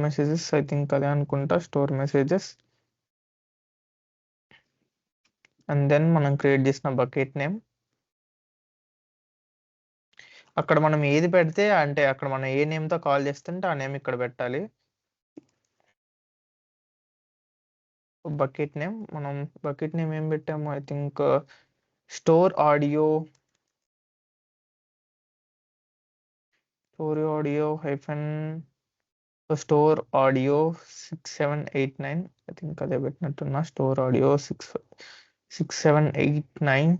messages I think అదే అనుకుంటా స్టోర్ మెసేజెస్ అండ్ దెన్ మనం క్రియేట్ చేసిన బకెట్ నేమ్ అక్కడ మనం ఏది పెడితే అంటే అక్కడ మనం ఏ నేమ్‌తో కాల్ చేస్తుంటే ఆ నేమ్ ఇక్కడ పెట్టాలి. బకెట్ నేమ్ మనం బకెట్ నేమ్ ఏం పెట్టాము? I think store audio hyphen store audio 6789 I think అదే పెట్టినట్టున్నా store audio 6789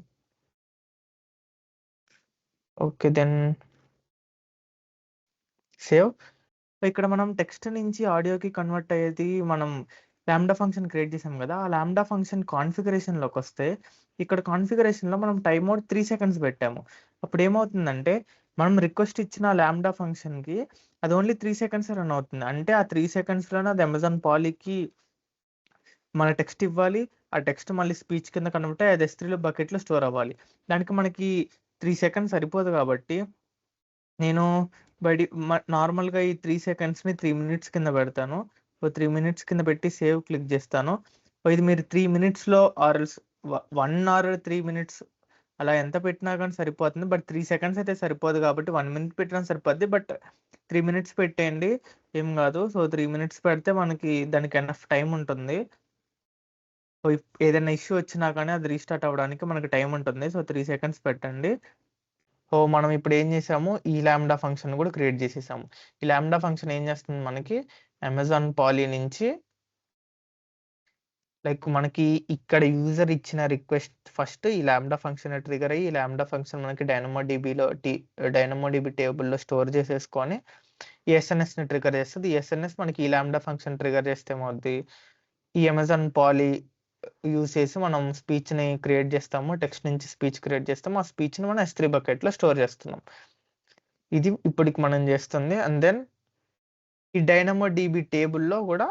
okay then save. ఇక్కడ మనం టెక్స్ట్ నుంచి ఆడియోకి కన్వర్ట్ అయ్యేది మనం లాంబ్డా ఫంక్షన్ క్రియేట్ చేసాం కదా! ఆ లాంబ్డా ఫంక్షన్ కాన్ఫిగరేషన్‌లోకొస్తే ఇక్కడ కాన్ఫిగరేషన్‌లో మనం టైమ్ మోడ్ 3 సెకండ్స్ పెట్టాము. అప్పుడు ఏమవుతుందంటే మనం రిక్వెస్ట్ ఇచ్చిన లాంబ్డా ఫంక్షన్‌కి అది ఓన్లీ 3 సెకండ్సే రన్ అవుతుంది. అంటే ఆ 3 సెకండ్స్‌లోనే అది అమెజాన్ పాలీకి మన టెక్స్ట్ ఇవ్వాలి. ఆ టెక్స్ట్ మళ్ళీ స్పీచ్ కింద కన్వర్ట్ అయ్యి అది S3 బకెట్‌లో స్టోర్ అవ్వాలి. దానికి మనకి 3 సెకండ్స్ సరిపోదు కాబట్టి నేను బట్ నార్మల్గా ఈ 3 సెకండ్స్ని 3 మినిట్స్ కింద పెడతాను. సో 3 మినిట్స్ కింద పెట్టి సేవ్ క్లిక్ చేస్తాను. సో ఇది మీరు 3 మినిట్స్లో ఆర్ఎల్స్ 1 ఆర్ 3 మినిట్స్ అలా ఎంత పెట్టినా కానీ సరిపోతుంది. బట్ 3 సెకండ్స్ అయితే సరిపోదు కాబట్టి 1 మినిట్ పెట్టినా సరిపోద్ది. బట్ 3 మినిట్స్ పెట్టేయండి, ఏం కాదు. సో 3 మినిట్స్ పెడితే మనకి దానికి ఎనఫ్ టైం ఉంటుంది. సో ఏదైనా ఇష్యూ వచ్చినా కానీ అది రీస్టార్ట్ అవ్వడానికి మనకి టైం ఉంటుంది. సో 3 సెకండ్స్ పెట్టండి. సో మనం ఇప్పుడు ఏం చేసాము, ఈ లాంబ్డా ఫంక్షన్ కూడా క్రియేట్ చేసేసాము. ఈ లాంబ్డా ఫంక్షన్ ఏం చేస్తుంది మనకి, అమెజాన్ పాలీ నుంచి లైక్ మనకి ఇక్కడ యూజర్ ఇచ్చిన రిక్వెస్ట్ ఫస్ట్ ఈ లాంబ్డా ఫంక్షన్ ట్రిగర్ అయ్యి, ఈ లాంబ్డా ఫంక్షన్ మనకి డైనమోడిబి టేబుల్లో స్టోర్ చేసేసుకొని ఈ ఎస్ఎన్ఎస్ని ట్రిగర్ చేస్తుంది. ఈ ఎస్ఎన్ఎస్ మనకి ఈ లాంబ్డా ఫంక్షన్ ట్రిగర్ చేస్తే ఏమవుద్ది, ఈ అమెజాన్ పాలీ యూజ్ చేసి మనం స్పీచ్ని క్రియేట్ చేస్తాము. టెక్స్ట్ నుంచి స్పీచ్ క్రియేట్ చేస్తాము. ఆ స్పీచ్ని మనం S3 బకెట్లో స్టోర్ చేస్తున్నాం. ఇది ఇప్పటికి మనం చేస్తుంది. అండ్ దెన్ ఈ డైనమోడిబి టేబుల్లో కూడా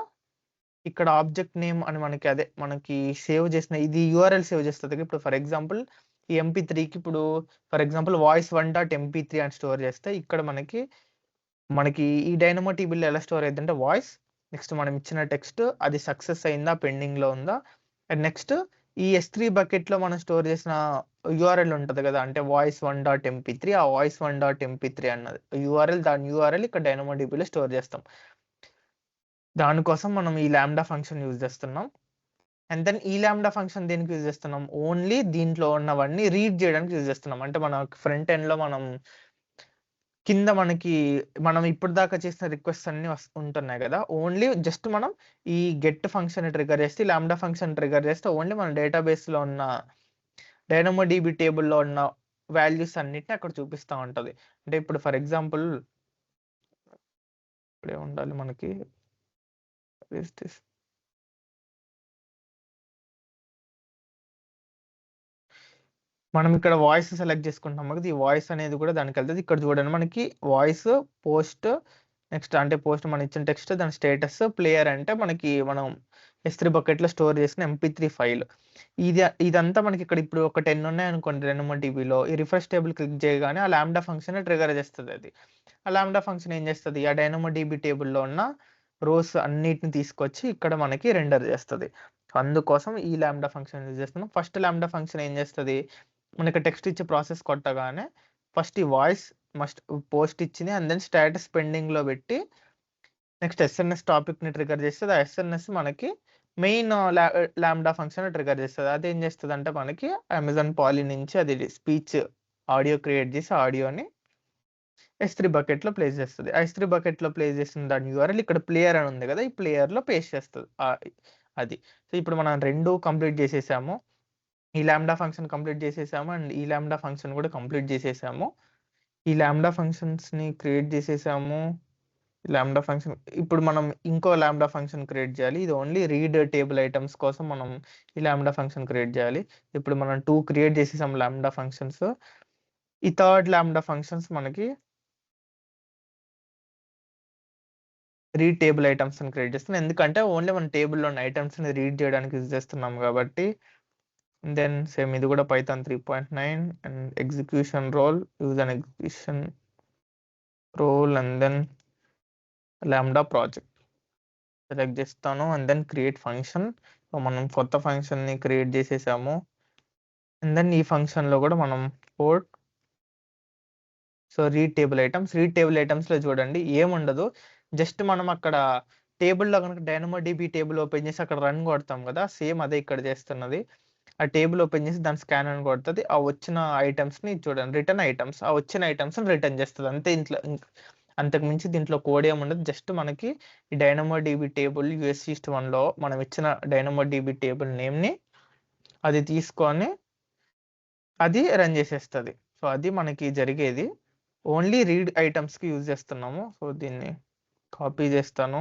ఇక్కడ ఆబ్జెక్ట్ నేమ్ అని మనకి సేవ్ చేసిన ఇది URL సేవ్ చేస్తుంది. ఇప్పుడు ఫర్ ఎగ్జాంపుల్ ఈ MP3కి ఇప్పుడు ఫర్ ఎగ్జాంపుల్ voice1.mp3 అని స్టోర్ చేస్తే ఇక్కడ మనకి ఈ డైనమోడిబిలో ఎలా స్టోర్ అయ్యిందంటే వాయిస్, నెక్స్ట్ మనం ఇచ్చిన టెక్స్ట్ అది సక్సెస్ అయిందా, పెండింగ్లో ఉందా, అండ్ నెక్స్ట్ ఈ S3 బకెట్లో మనం స్టోర్ చేసిన URL ఉంటుంది కదా, అంటే voice1.mp3, ఆ voice1.mp3 అన్నది దాని URL ఇక్కడ డైనమోడిబిలో స్టోర్ చేస్తాం. దానికోసం మనం ఈ లాంబ్డా ఫంక్షన్ యూజ్ చేస్తున్నాం. అండ్ దెన్ ఈ లాంబ్డా ఫంక్షన్ దేనికి యూజ్ చేస్తున్నాం, ఓన్లీ దీంట్లో ఉన్నవన్నీ రీడ్ చేయడానికి యూజ్ చేస్తున్నాం. అంటే మన ఫ్రంట్ ఎండ్లో కింద మనం ఇప్పుడు దాకా చేసిన రిక్వెస్ట్ అన్ని ఉంటున్నాయి కదా, ఓన్లీ జస్ట్ మనం ఈ గెట్ ఫంక్షన్ ట్రిగర్ చేస్తే, లాంబ్డా ఫంక్షన్ ట్రిగర్ చేస్తే ఓన్లీ మన డేటాబేస్లో ఉన్న డైనమోడిబి టేబుల్లో ఉన్న వాల్యూస్ అన్నిటిని అక్కడ చూపిస్తూ ఉంటుంది. అంటే ఇప్పుడు ఫర్ ఎగ్జాంపుల్ ఇప్పుడే ఉండాలి మనకి మనం ఇక్కడ వాయిస్ సెలెక్ట్ చేసుకుంటాం కదా, ఈ వాయిస్ అనేది కూడా దానికి వెళ్తుంది. ఇక్కడ చూడండి మనకి వాయిస్, పోస్ట్, నెక్స్ట్ అంటే పోస్ట్ మనం ఇచ్చిన టెక్స్ట్, దాని స్టేటస్, ప్లేయర్ అంటే మనం S3 బకెట్లో స్టోర్ చేసిన MP3 ఫైల్. ఇదంతా మనకి ఇక్కడ ఇప్పుడు ఒక 10 ఉన్నాయి అనుకోండి డైనమోడిబిలో. ఈ రిఫ్రెష్ టేబుల్ క్లిక్ చేయగానే ఆ లాంబ్డా ఫంక్షన్ ట్రిగర్ చేస్తుంది. అది ఆ లాంబ్డా ఫంక్షన్ ఏం చేస్తుంది, ఆ డైనమోడిబి టేబుల్లో ఉన్న రోస్ అన్నిటిని తీసుకొచ్చి ఇక్కడ మనకి రెండర్ చేస్తుంది. అందుకోసం ఈ లాంబ్డా ఫంక్షన్ యూజ్ చేస్తున్నాం. ఫస్ట్ లాంబ్డా ఫంక్షన్ ఏం చేస్తుంది, మనకి టెక్స్ట్ ఇచ్చే ప్రాసెస్ కొట్టగానే ఫస్ట్ ఈ వాయిస్ పోస్ట్ ఇచ్చింది, అండ్ దెన్ స్టేటస్ పెండింగ్లో పెట్టి నెక్స్ట్ ఎస్ఎన్ఎస్ టాపిక్ని ట్రిగర్ చేస్తుంది. ఆ ఎస్ఎన్ఎస్ మనకి మెయిన్ లాంబ్డా ఫంక్షన్ ట్రిగర్ చేస్తుంది. అది ఏం చేస్తుంది అంటే మనకి అమెజాన్ పాలీ నుంచి అది స్పీచ్ ఆడియో క్రియేట్ చేసి ఆడియోని S3 బకెట్లో ప్లేస్ చేస్తుంది. ఆ S3 బకెట్లో ప్లేస్ చేసిన దాని URL ఇక్కడ ప్లేయర్ అని ఉంది కదా, ఈ ప్లేయర్లో పేస్ట్ చేస్తుంది. అది సో ఇప్పుడు మనం రెండు కంప్లీట్ చేసేసాము. ఈ లాంబ్డా ఫంక్షన్ కంప్లీట్ చేసేసాము, అండ్ ఈ లాంబ్డా ఫంక్షన్ కూడా కంప్లీట్ చేసేసాము. ఈ లాంబ్డా ఫంక్షన్స్ని క్రియేట్ చేసేసాము. లాంబ్డా ఫంక్షన్ ఇప్పుడు మనం ఇంకో లాంబ్డా ఫంక్షన్ క్రియేట్ చేయాలి. ఇది ఓన్లీ రీడ్ టేబుల్ ఐటమ్స్ కోసం మనం ఈ లాంబ్డా ఫంక్షన్ క్రియేట్ చేయాలి. ఇప్పుడు మనం 2 క్రియేట్ చేసేసాం లాంబ్డా ఫంక్షన్స్. ఈ థర్డ్ లాంబ్డా ఫంక్షన్స్ మనకి రీడ్ టేబుల్ ఐటమ్స్ అని క్రియేట్ చేస్తున్నాం. ఎందుకంటే ఓన్లీ మన టేబుల్లో ఉన్న ఐటమ్స్ని రీడ్ చేయడానికి యూజ్ చేస్తున్నాం కాబట్టి. దెన్ సేమ్ ఇది కూడా Python 3.9 and execution role, use an execution role, and then lambda project select చేస్తాను. And then create function. So మనం కొత్త ఫంక్షన్ని క్రియేట్ చేసేసాము. అండ్ దెన్ ఈ ఫంక్షన్లో కూడా మనం కోడ్. సో రీడ్ టేబుల్ ఐటమ్స్లో చూడండి ఏముండదు, జస్ట్ మనం అక్కడ టేబుల్లో కనుక డైనమోడిబి టేబుల్ ఓపెన్ చేసి అక్కడ రన్ కొడతాం కదా, సేమ్ అదే ఇక్కడ చేస్తున్నది. ఆ టేబుల్ ఓపెన్ చేసి దాని స్కాన్ అని కొడుతుంది. ఆ వచ్చిన ఐటమ్స్ని చూడండి, రిటర్న్ ఐటమ్స్, ఆ వచ్చిన ఐటమ్స్ని రిటర్న్ చేస్తుంది. అంతే. అంతకు మించి దీంట్లో కోడ్ ఏముండదు. జస్ట్ మనకి ఈ డైనమోడిబి టేబుల్ USEast1లో మనం ఇచ్చిన డైనమోడిబి టేబుల్ నేమ్ని అది తీసుకొని అది రన్ చేసేస్తుంది. సో అది మనకి జరిగేది. ఓన్లీ రీడ్ ఐటమ్స్కి యూజ్ చేస్తున్నాము. సో దీన్ని కాపీ చేస్తాను,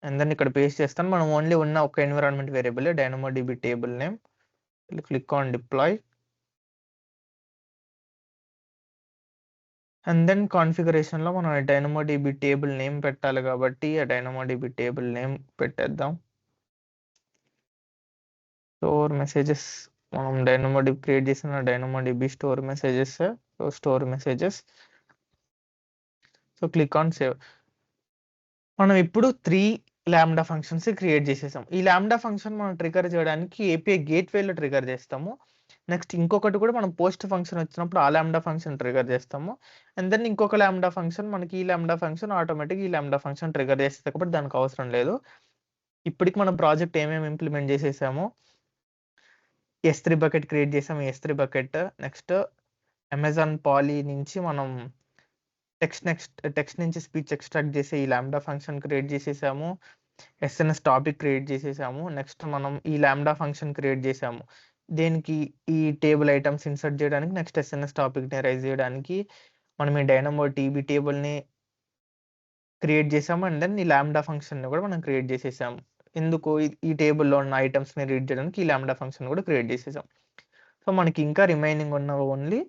అండ్ దెన్ ఇక్కడ పేస్ట్ చేస్తాను. మనం ఓన్లీ ఉన్న ఒక environment variable DynamoDB table name. Click on deploy, and then కాన్ఫిగరేషన్లో మనం డైనమోడిబి టేబుల్ నేమ్ పెట్టాలి కాబట్టి ఆ డైనమోడిబి టేబుల్ నేమ్ పెట్టేద్దాం. స్టోర్ మెసేజెస్, మనం డైనమోడిబి క్రియేట్ చేసిన DynamoDB store messages. So store messages, so click on save. మనం ఇప్పుడు 3 లాంబ్డా ఫంక్షన్స్ క్రియేట్ చేసేసాం. ఈ లాంబ్డా ఫంక్షన్ మనం ట్రిగర్ చేయడానికి ఏపీఐ గేట్వేలో ట్రిగర్ చేస్తాము. నెక్స్ట్ ఇంకొకటి కూడా మనం పోస్ట్ ఫంక్షన్ వచ్చినప్పుడు ఆ లాంబ్డా ఫంక్షన్ ట్రిగర్ చేస్తాము. అండ్ దెన్ ఇంకొక లాంబ్డా ఫంక్షన్ మనకి ఈ లాంబ్డా ఫంక్షన్ ఆటోమేటిక్ ఈ లాంబ్డా ఫంక్షన్ ట్రిగర్ చేస్తుంది కాబట్టి దానికి అవసరం లేదు. ఇప్పటికి మనం ప్రాజెక్ట్ ఏమేమి ఇంప్లిమెంట్ చేసేసాము. S3 బకెట్ క్రియేట్ చేసాం. S3 bucket next Amazon poly నుంచి మనం టెక్స్ట్ నుంచి స్పీచ్ ఎక్స్ట్రాక్ట్ చేసి ఈ లాంబ్డా ఫంక్షన్ క్రియేట్ చేసేసాము. ఎస్ఎన్ఎస్ టాపిక్ క్రియేట్ చేసేసాము. నెక్స్ట్ మనం ఈ లాంబ్డా ఫంక్షన్ క్రియేట్ చేసాము. దేనికి ఈ టేబుల్ ఐటమ్స్ ఇన్సర్ట్ చేయడానికి, నెక్స్ట్ ఎస్ఎన్ఎస్ టాపిక్ని రైజ్ చేయడానికి మనం ఈ డైనమో టీబీ టేబుల్ని క్రియేట్ చేసాము. అండ్ దెన్ ఈ లాంబ్డా ఫంక్షన్ని కూడా మనం క్రియేట్ చేసేసాము. ఎందుకు ఈ టేబుల్లో ఉన్న ఐటమ్స్ని రీడ్ చేయడానికి ఈ లాంబ్డా ఫంక్షన్ కూడా క్రియేట్ చేసేసాం. సో మనకి ఇంకా రిమైనింగ్ ఉన్న ఓన్లీ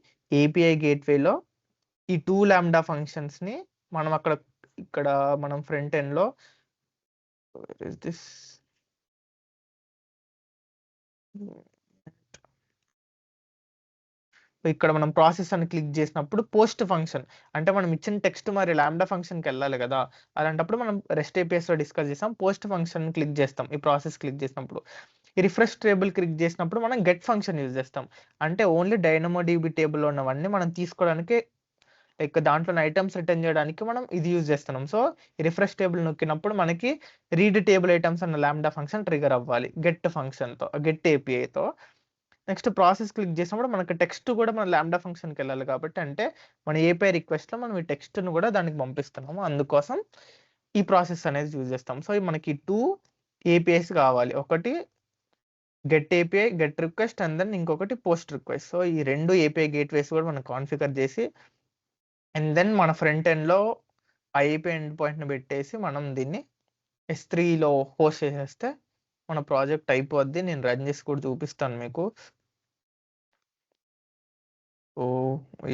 ఏపీఐ గేట్వేలో ఈ 2 లాంబ్డా ఫంక్షన్స్ని మనం ఇక్కడ మనం ఫ్రంట్ ఎండ్లో ఇక్కడ మనం ప్రాసెస్ అని క్లిక్ చేసినప్పుడు పోస్ట్ ఫంక్షన్ అంటే మనం ఇచ్చిన టెక్స్ట్ మరి లాంబ్డా ఫంక్షన్కి వెళ్ళాలి కదా. అలాంటప్పుడు మనం రెస్ట్ ఏపీఎస్లో డిస్కస్ చేసాం. పోస్ట్ ఫంక్షన్ క్లిక్ చేస్తాం ఈ ప్రాసెస్ క్లిక్ చేసినప్పుడు. ఈ రిఫ్రెష్ టేబుల్ క్లిక్ చేసినప్పుడు మనం గెట్ ఫంక్షన్ యూజ్ చేస్తాం. అంటే ఓన్లీ డైనమో డీబీ టేబుల్లో ఉన్నవన్నీ మనం తీసుకోవడానికి లైక్ దాంట్లో ఐటమ్స్ రిటర్న్ చేయడానికి మనం ఇది యూజ్ చేస్తున్నాం. సో రిఫ్రెష్ టేబుల్ నొక్కినప్పుడు మనకి రీడ్ టేబుల్ ఐటమ్స్ అన్న లాంబ్డా ఫంక్షన్ ట్రిగర్ అవ్వాలి గెట్ ఫంక్షన్తో, గెట్ ఏపీఐతో. నెక్స్ట్ ప్రాసెస్ క్లిక్ చేసినప్పుడు మనకి టెక్స్ట్ కూడా మన లాంబ్డా ఫంక్షన్కి వెళ్ళాలి కాబట్టి, అంటే మన ఏపీఐ రిక్వెస్ట్లో మనం ఈ టెక్స్ట్ను కూడా దానికి పంపిస్తున్నాము. అందుకోసం ఈ ప్రాసెస్ అనేది యూజ్ చేస్తాం. సో మనకి 2 ఏపీఐస్ కావాలి. ఒకటి get API, get request and then ఇంకొకటి పోస్ట్ రిక్వెస్ట్. సో ఈ 2 ఏపీఐ గేట్వేస్ కూడా మనం కాన్ఫిగర్ చేసి అండ్ దెన్ మన ఫ్రంట్ ఎండ్లో ఆ ఏపీఐ ఎండ్ పాయింట్ని పెట్టేసి మనం దీన్ని S3లో హోస్ట్ చేసేస్తే మన ప్రాజెక్ట్ అయిపోద్ది. నేను రన్ చేసి కూడా చూపిస్తాను మీకు. సో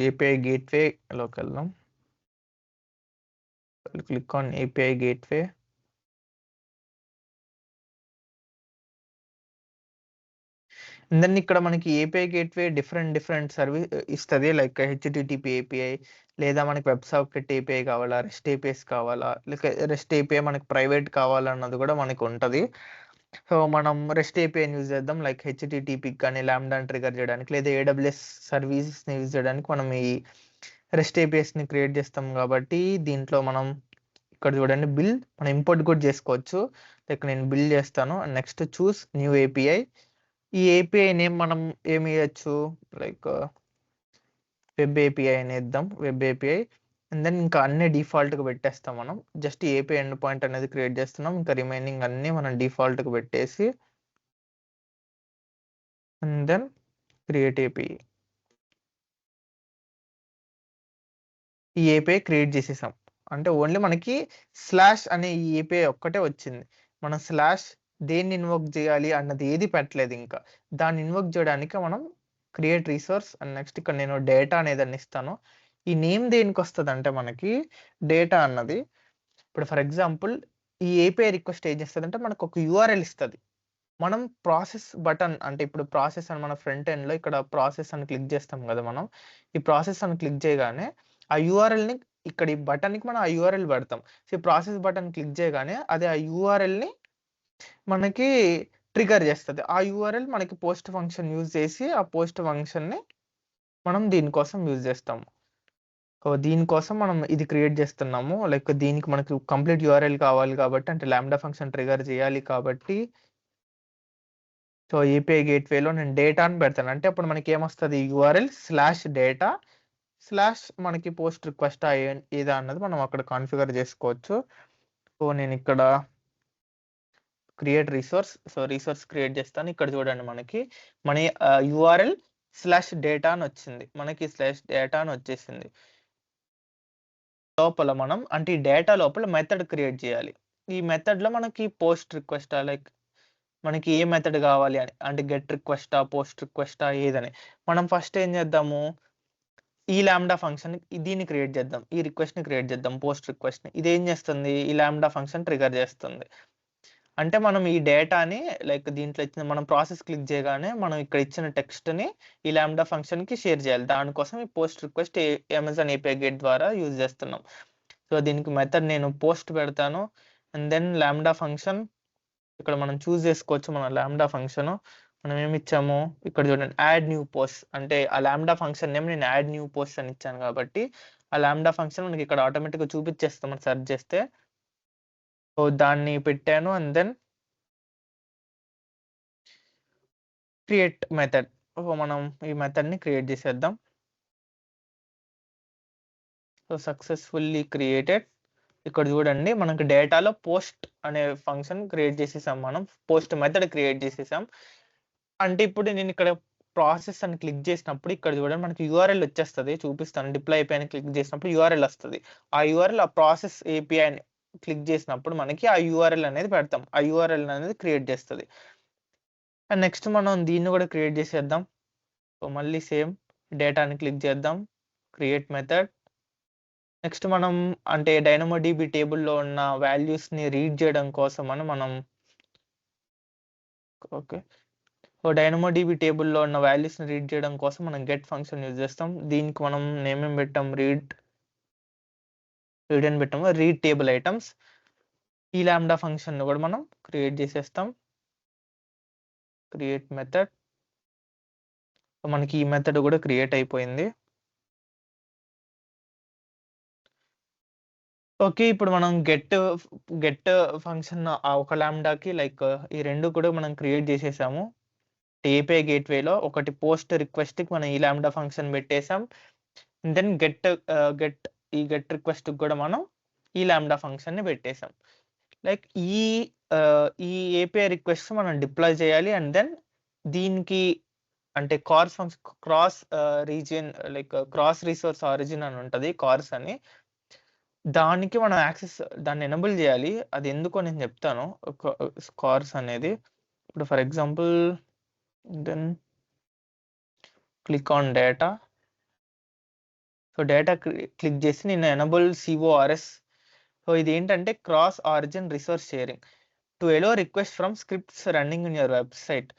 ఏపీఐ గేట్వేలోకి వెళ్దాం. Click on API gateway. And then ఇక్కడ మనకి ఏపీఐ గేట్వే డిఫరెంట్ సర్వీస్ ఇస్తుంది. లైక్ హెచ్టిటిపి ఏపీఐ లేదా మనకి వెబ్ సాకెట్ ఏపీఐ కావాలా, రెస్ట్ ఏపీఐస్ కావాలా, లేక రెస్ట్ ఏపీఐ మనకి ప్రైవేట్ కావాలన్నది కూడా మనకు ఉంటుంది. సో మనం రెస్ట్ ఏపీఐని యూజ్ చేద్దాం. లైక్ హెచ్టిటిపికి కానీ లాంబ్డాని ట్రిగర్ చేయడానికి లేదా ఏడబ్ల్యూఎస్ సర్వీసెస్ని యూజ్ చేయడానికి మనం ఈ రెస్ట్ ఏపీఎస్ని క్రియేట్ చేస్తాం. కాబట్టి దీంట్లో మనం ఇక్కడ చూడండి బిల్ మనం ఇంపోర్ట్ కూడా చేసుకోవచ్చు. లైక్ నేను బిల్ చేస్తాను. Next choose new API. ఈ ఏపీఐ నేమ్ మనం ఏమి ఇవ్వచ్చు, లైక్ వెబ్ ఏపీఐ అని ఇద్దాం, వెబ్ ఏపీఐ. అండ్ దెన్ ఇంకా అన్ని డిఫాల్ట్గా పెట్టేస్తాం. మనం జస్ట్ ఏపీఐ ఎండ్ పాయింట్ అనేది క్రియేట్ చేస్తున్నాం. ఇంకా రిమైనింగ్ అన్నీ మనం డిఫాల్ట్గా పెట్టేసి అండ్ దెన్ క్రియేట్ ఏపీఐ. ఈ ఏపీఐ క్రియేట్ చేసేసాం. అంటే ఓన్లీ మనకి స్లాష్ అనే ఈ ఏపీఐ ఒక్కటే వచ్చింది. మనం స్లాష్ దేన్ని ఇన్వోక్ చేయాలి అన్నది ఏది పెట్టలేదు. ఇంకా దాన్ని ఇన్వోక్ చేయడానికి మనం క్రియేట్ రిసోర్స్ అండ్ నెక్స్ట్ ఇక్కడ నేను డేటా అనేదాన్ని ఇస్తాను. ఈ నేమ్ దేనికి వస్తుంది అంటే మనకి డేటా అన్నది ఇప్పుడు ఫర్ ఎగ్జాంపుల్ ఈ ఏపీఐ రిక్వెస్ట్ ఏం చేస్తుంది అంటే మనకు ఒక యూఆర్ఎల్ ఇస్తుంది. మనం ప్రాసెస్ బటన్ అంటే ఇప్పుడు ప్రాసెస్ అని మన ఫ్రంట్ ఎండ్లో ఇక్కడ ప్రాసెస్ అని క్లిక్ చేస్తాం కదా. మనం ఈ ప్రాసెస్ అని క్లిక్ చేయగానే ఆ యూఆర్ఎల్ని ఇక్కడ ఈ బటన్కి మనం ఆ యూఆర్ఎల్ పెడతాం. సో ఈ ప్రాసెస్ బటన్ క్లిక్ చేయగానే అది ఆ యూఆర్ఎల్ని మనకి ట్రిగర్ చేస్తుంది. ఆ యూఆర్ఎల్ మనకి పోస్ట్ ఫంక్షన్ యూజ్ చేసి ఆ పోస్ట్ ఫంక్షన్ని మనం దీనికోసం యూజ్ చేస్తాము. సో దీనికోసం మనం ఇది క్రియేట్ చేస్తున్నాము. లైక్ దీనికి మనకి కంప్లీట్ యూఆర్ఎల్ కావాలి కాబట్టి, అంటే లాంబ్డా ఫంక్షన్ ట్రిగర్ చేయాలి కాబట్టి సో ఏపీఐ గేట్వేలో నేను డేటా అని పెడతాను. అంటే అప్పుడు మనకి ఏమొస్తుంది యూఆర్ఎల్ స్లాష్ డేటా స్లాష్ మనకి పోస్ట్ రిక్వెస్ట్ ఏదా అన్నది మనం అక్కడ కాన్ఫిగర్ చేసుకోవచ్చు. సో నేను ఇక్కడ create resource, so resource create చేస్తాను. ఇక్కడ చూడండి మనకి మన యూఆర్ఎల్ స్లాష్ డేటా అని వచ్చింది. మనకి స్లాష్ డేటా అని వచ్చేసింది. లోపల మనం అంటే ఈ డేటా లోపల మెథడ్ క్రియేట్ చేయాలి. ఈ మెథడ్లో మనకి పోస్ట్ రిక్వెస్టా లైక్ మనకి ఏ మెథడ్ కావాలి అని, అంటే గెట్ రిక్వెస్టా పోస్ట్ రిక్వెస్టా ఏదని మనం ఫస్ట్ ఏం చేద్దాము, ఈ లాంబ్డా ఫంక్షన్ దీన్ని క్రియేట్ చేద్దాం, ఈ రిక్వెస్ట్ని క్రియేట్ చేద్దాం పోస్ట్ రిక్వెస్ట్ని. ఇది ఏం చేస్తుంది ఈ లాంబ్డా ఫంక్షన్ ట్రిగర్ చేస్తుంది. అంటే మనం ఈ డేటాని లైక్ దీంట్లో ఇచ్చిన మనం ప్రాసెస్ క్లిక్ చేయగానే మనం ఇక్కడ ఇచ్చిన టెక్స్ట్ని ఈ లాంబ్డా ఫంక్షన్కి షేర్ చేయాలి. దానికోసం ఈ post request Amazon API gate ద్వారా యూజ్ చేస్తున్నాం. సో దీనికి మెథడ్ నేను పోస్ట్ పెడతాను. అండ్ దెన్ లాంబ్డా ఫంక్షన్ ఇక్కడ మనం చూస్ చేసుకోవచ్చు. మన లాంబ్డా ఫంక్షన్ మనం ఏమి ఇచ్చాము ఇక్కడ చూడండి, యాడ్ న్యూ పోస్ట్. అంటే ఆ లాంబ్డా ఫంక్షన్ నేమ్ నేను యాడ్ న్యూ పోస్ట్ అని ఇచ్చాను కాబట్టి ఆ లాంబ్డా ఫంక్షన్ మనకి ఇక్కడ ఆటోమేటిక్గా చూపించేస్తాం మనం సెర్చ్ చేస్తే. సో దాన్ని పెట్టాను. And then create method. మనం ఈ మెథడ్ ని క్రియేట్ చేసేద్దాం. So successfully created. ఇక్కడ చూడండి మనకి డేటాలో పోస్ట్ అనే ఫంక్షన్ క్రియేట్ చేసేసాం. మనం పోస్ట్ మెథడ్ క్రియేట్ చేసేసాం. అంటే ఇప్పుడు నేను ఇక్కడ ప్రాసెస్ అని క్లిక్ చేసినప్పుడు ఇక్కడ చూడండి మనకి యూఆర్ఎల్ వచ్చేస్తుంది. చూపిస్తాను. డిప్లాయ్ ఏపీఐ అని క్లిక్ చేసినప్పుడు యూఆర్ఎల్ వస్తుంది. ఆ యూఆర్ఎల్ ఆ ప్రాసెస్ ఏపీఐ అని క్లిక్ చేసినప్పుడు మనకి ఆ యూఆర్ఎల్ అనేది పెడతాం. ఆ యూఆర్ఎల్ అనేది క్రియేట్ చేస్తుంది. అండ్ నెక్స్ట్ మనం దీన్ని కూడా క్రియేట్ చేసేద్దాం. సో మళ్ళీ సేమ్ డేటాని క్లిక్ చేద్దాం, క్రియేట్ మెథడ్. నెక్స్ట్ మనం అంటే డైనమోడిబి టేబుల్లో ఉన్న వాల్యూస్ని రీడ్ చేయడం కోసం మనం ఓకే సో డైనమోడిబి టేబుల్లో ఉన్న వాల్యూస్ని రీడ్ చేయడం కోసం మనం గెట్ ఫంక్షన్ యూజ్ చేస్తాం. దీనికి మనం నేమేం పెట్టాం, రీడ్ అని పెట్టాము, రీడ్ టేబుల్ ఐటమ్స్. ఈ లాంబ్డా ఫంక్షన్ కూడా మనం క్రియేట్ చేసేస్తాం, క్రియేట్ మెథడ్. మనకి ఈ మెథడ్ కూడా క్రియేట్ అయిపోయింది. ఓకే, ఇప్పుడు మనం గెట్ ఫంక్షన్ ఒక లాంబ్డాకి లైక్ ఈ రెండు కూడా మనం క్రియేట్ చేసేసాము. ఏపీఐ గేట్వేలో ఒకటి పోస్ట్ రిక్వెస్ట్కి మనం ఈ లాంబ్డా ఫంక్షన్ పెట్టేసాం. దెన్ గెట్ రిక్వెస్ట్ కూడా మనం ఈ లాంబ్డా ఫంక్షన్ని పెట్టేసాం. లైక్ ఈ ఏపీఐ రిక్వెస్ట్ మనం డిప్లాయ్ చేయాలి. అండ్ దెన్ దీనికి అంటే cross region like cross resource origin అని ఉంటుంది, కార్స్ అని. దానికి మనం దాన్ని ఎనబుల్ చేయాలి. అది ఎందుకో నేను చెప్తాను. కార్స్ అనేది ఇప్పుడు for example then click on data. So data click చేసి నేను ఎనబుల్ సిఓఆర్ఎస్. సో ఇది ఏంటంటే cross origin resource sharing to allow request from scripts running in your website.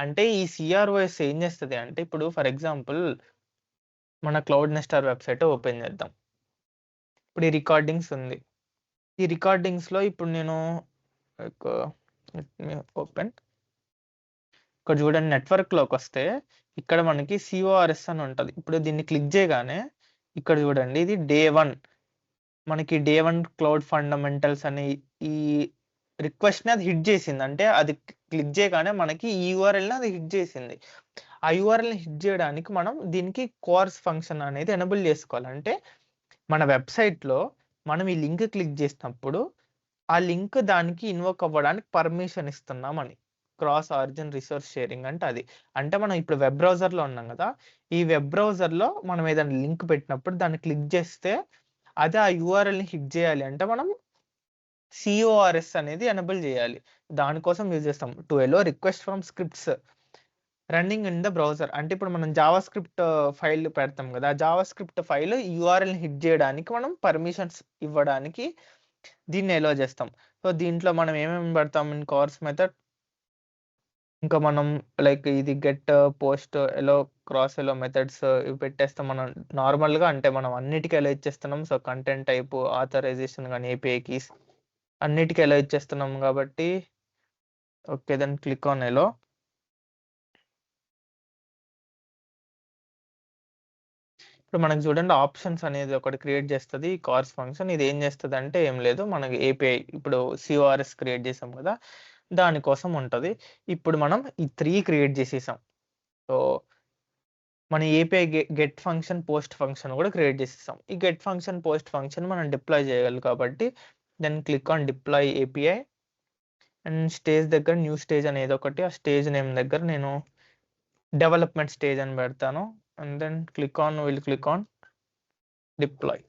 అంటే ఈ సిఆర్ఓఎస్ ఏం చేస్తుంది అంటే ఇప్పుడు ఫర్ ఎగ్జాంపుల్ మన క్లౌడ్ నెస్టర్ వెబ్సైట్ ఓపెన్ చేద్దాం. ఇప్పుడు ఈ రికార్డింగ్స్ ఉంది. ఈ రికార్డింగ్స్లో ఇప్పుడు నేను ఓపెన్ ఇక్కడ చూడండి, నెట్వర్క్లోకి వస్తే ఇక్కడ మనకి సిఓఆర్ఎస్ అని ఉంటుంది. ఇప్పుడు దీన్ని క్లిక్ చేయగానే ఇక్కడ చూడండి ఇది డే 1, మనకి డే 1 క్లౌడ్ ఫండమెంటల్స్ అని ఈ రిక్వెస్ట్ని అది హిట్ చేసింది. అంటే అది క్లిక్ చేయగానే మనకి ఈ యూఆర్ఎల్ని అది హిట్ చేసింది. ఆ యూఆర్ఎల్ని హిట్ చేయడానికి మనం దీనికి కోర్స్ ఫంక్షన్ అనేది ఎనబుల్ చేసుకోవాలంటే మన వెబ్సైట్లో మనం ఈ లింక్ క్లిక్ చేసినప్పుడు ఆ లింక్ దానికి ఇన్వోక్ అవ్వడానికి పర్మిషన్ ఇస్తున్నామని. క్రాస్ ఆరిజిన్ రిసోర్స్ షేరింగ్ అంటే అది. అంటే మనం ఇప్పుడు వెబ్ బ్రౌజర్లో ఉన్నాం కదా, ఈ వెబ్ బ్రౌజర్లో మనం ఏదైనా లింక్ పెట్టినప్పుడు దాన్ని క్లిక్ చేస్తే అది ఆ యూఆర్ఎల్ని హిట్ చేయాలి అంటే మనం సిఓఆర్ఎస్ అనేది ఎనబుల్ చేయాలి. దానికోసం యూజ్ చేస్తాం. To allow request from scripts running in the browser. అంటే ఇప్పుడు మనం జావా స్క్రిప్ట్ ఫైల్ పెడతాం కదా, ఆ జావా స్క్రిప్ట్ ఫైల్ యూఆర్ఎల్ని హిట్ చేయడానికి మనం పర్మిషన్స్ ఇవ్వడానికి దీన్ని ఎలో చేస్తాం. సో దీంట్లో మనం ఏమేమి పెడతాం ఇన్ కోర్స్ మెథడ్. ఇంకా మనం లైక్ ఇది గెట్ పోస్ట్ ఎలో క్రాస్ ఎలో మెథడ్స్ ఇవి పెట్టేస్తాం మనం నార్మల్గా. అంటే మనం అన్నిటికీ ఎలా ఇచ్చేస్తున్నాం. సో కంటెంట్ టైప్, ఆథరైజేషన్ కానీ ఏపీఐ కీస్ అన్నిటికీ ఎలా ఇచ్చేస్తున్నాం కాబట్టి ఓకే దెన్ క్లిక్ ఆన్ ఎలో. ఇప్పుడు మనకి చూడండి ఆప్షన్స్ అనేది ఒకటి క్రియేట్ చేస్తుంది కార్స్ ఫంక్షన్. ఇది ఏం చేస్తుంది అంటే ఏం లేదు, మనకి ఏపీఐ ఇప్పుడు సిఓఆర్ఎస్ క్రియేట్ చేసాం కదా దానికోసం ఉంటుంది. ఇప్పుడు మనం ఈ 3 క్రియేట్ చేసేసాం. సో మన API get function, post function కూడా క్రియేట్ చేసేసాం. ఈ గెట్ ఫంక్షన్, పోస్ట్ ఫంక్షన్ మనం డిప్లాయ్ చేయగలం కాబట్టి then click on deploy API. And stage దగ్గర న్యూ స్టేజ్ అనేది ఒకటి, ఆ స్టేజ్ నేమ్ దగ్గర నేను డెవలప్మెంట్ స్టేజ్ అని పెడతాను. And then click on deploy.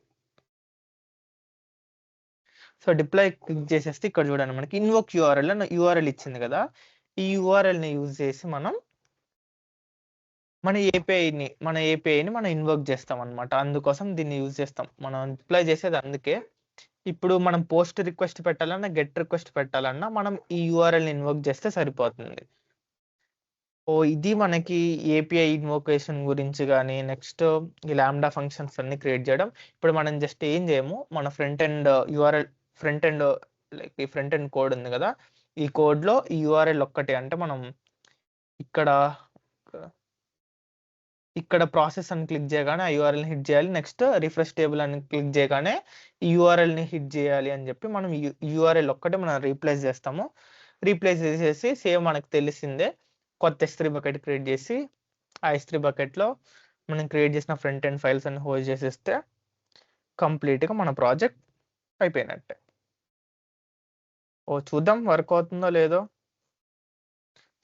So deploy click చేసేస్తే ఇక్కడ చూడండి మనకి ఇన్వోక్ యూఆర్ఎల్ ఇచ్చింది కదా, ఈ యూఆర్ఎల్ని యూజ్ చేసి మనం మన ఏపీఐని మనం ఇన్వోక్ చేస్తాం అనమాట. అందుకోసం దీన్ని యూజ్ చేస్తాం. మనం డిప్లాయ్ చేసేది అందుకే. ఇప్పుడు మనం పోస్ట్ రిక్వెస్ట్ పెట్టాలన్నా, గెట్ రిక్వెస్ట్ పెట్టాలన్నా మనం ఈ యూఆర్ఎల్ని ఇన్వోక్ చేస్తే సరిపోతుంది. ఇది మనకి ఏపీఐ ఇన్వోకేషన్ గురించి గానీ, నెక్స్ట్ ఈ లాంబ్డా ఫంక్షన్స్ అన్నీ క్రియేట్ చేయడం. ఇప్పుడు మనం జస్ట్ ఏం చేయము. మన front end URL front end like ఈ ఫ్రంట్ ఎండ్ కోడ్ ఉంది కదా! ఈ కోడ్‌లో ఈ యూఆర్ఎల్ ఒక్కటే అంటే మనం ఇక్కడ ఇక్కడ ప్రాసెస్ అని క్లిక్ చేయగానే ఆ యూఆర్ఎల్‌ని హిట్ చేయాలి. నెక్స్ట్ రిఫ్రెష్ టేబుల్ అని క్లిక్ చేయగానే ఈ యూఆర్ఎల్‌ని హిట్ చేయాలి అని చెప్పి మనం యూఆర్ఎల్ ఒక్కటే మనం రీప్లేస్ చేస్తాము. రీప్లేస్ చేసేసి సేమ్ మనకు తెలిసిందే కొత్త S3 బకెట్ క్రియేట్ చేసి ఆ S3 బకెట్‌లో మనం క్రియేట్ చేసిన ఫ్రంట్ ఎండ్ ఫైల్స్ అన్ని హోస్ట్ చేసేస్తే కంప్లీట్‌గా మన ప్రాజెక్ట్ అయిపోయినట్టే. చూద్దాం వర్క్ అవుతుందో లేదో.